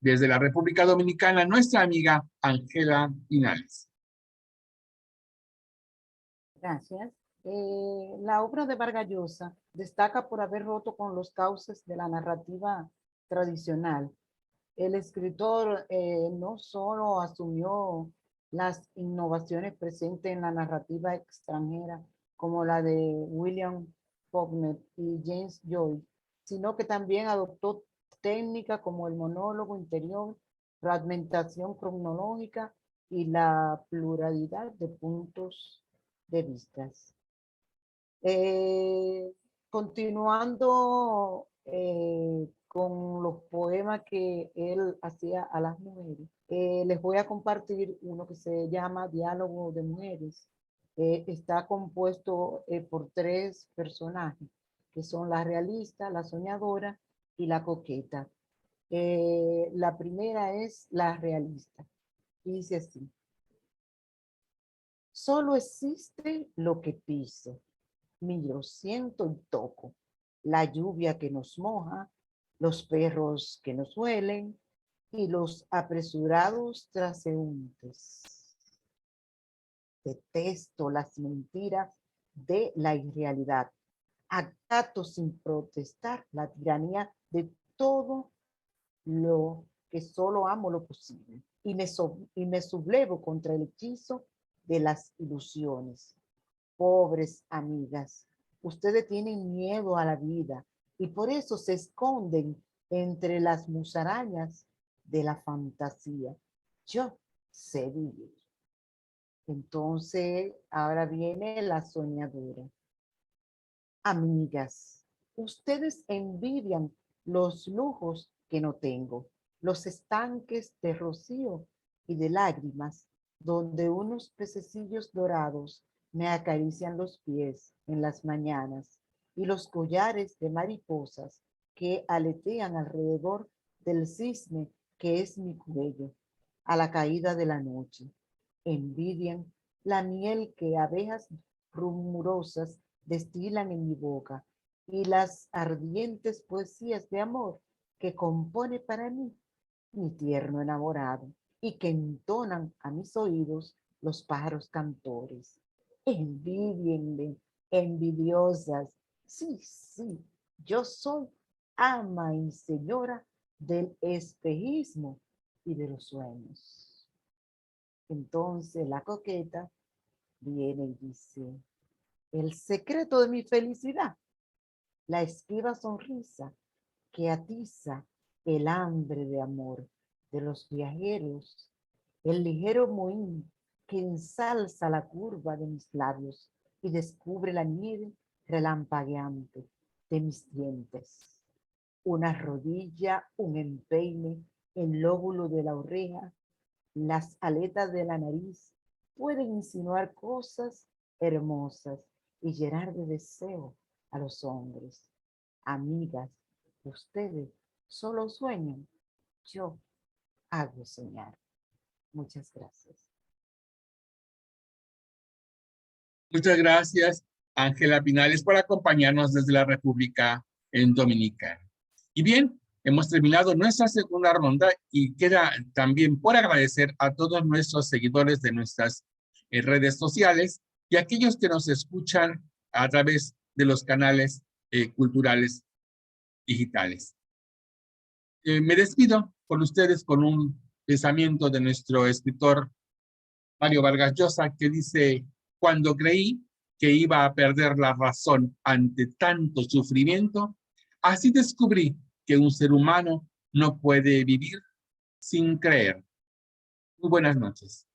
desde la República Dominicana, nuestra amiga Ángela Pinales. Gracias. La obra de Vargas Llosa destaca por haber roto con los cauces de la narrativa tradicional. El escritor no solo asumió las innovaciones presentes en la narrativa extranjera, como la de William Faulkner y James Joyce, sino que también adoptó técnicas como el monólogo interior, fragmentación cronológica y la pluralidad de puntos de vistas. Continuando con los poemas que él hacía a las mujeres, les voy a compartir uno que se llama Diálogo de Mujeres. Está compuesto por 3 personajes, que son la realista, la soñadora y la coqueta. La primera es la realista. Y dice así: solo existe lo que piso, miro, siento y toco, la lluvia que nos moja, los perros que nos huelen y los apresurados transeúntes. Detesto las mentiras de la irrealidad. Acato sin protestar la tiranía de todo lo que solo amo lo posible y me sublevo contra el hechizo de las ilusiones. Pobres amigas, ustedes tienen miedo a la vida y por eso se esconden entre las musarañas de la fantasía. Yo sé vivir. Entonces, ahora viene la soñadora. Amigas, ustedes envidian los lujos que no tengo, los estanques de rocío y de lágrimas, donde unos pececillos dorados me acarician los pies en las mañanas y los collares de mariposas que aletean alrededor del cisne que es mi cuello a la caída de la noche. Envidian la miel que abejas rumorosas destilan en mi boca y las ardientes poesías de amor que compone para mí mi tierno enamorado y que entonan a mis oídos los pájaros cantores. Envidienme, envidiosas. Sí, sí, yo soy ama y señora del espejismo y de los sueños. Entonces la coqueta viene y dice, el secreto de mi felicidad, la esquiva sonrisa que atiza el hambre de amor de los viajeros, el ligero mohín que ensalza la curva de mis labios y descubre la nieve relampagueante de mis dientes. Una rodilla, un empeine, el lóbulo de la oreja, las aletas de la nariz pueden insinuar cosas hermosas y llenar de deseo a los hombres. Amigas, ustedes solo sueñan, yo hago soñar. Muchas gracias. Muchas gracias, Ángela Pinales, por acompañarnos desde la República Dominicana. Y bien, hemos terminado nuestra segunda ronda y queda también por agradecer a todos nuestros seguidores de nuestras redes sociales y a aquellos que nos escuchan a través de los canales culturales digitales. Me despido con ustedes con un pensamiento de nuestro escritor Mario Vargas Llosa, que dice: cuando creí que iba a perder la razón ante tanto sufrimiento, así descubrí que un ser humano no puede vivir sin creer. Muy buenas noches.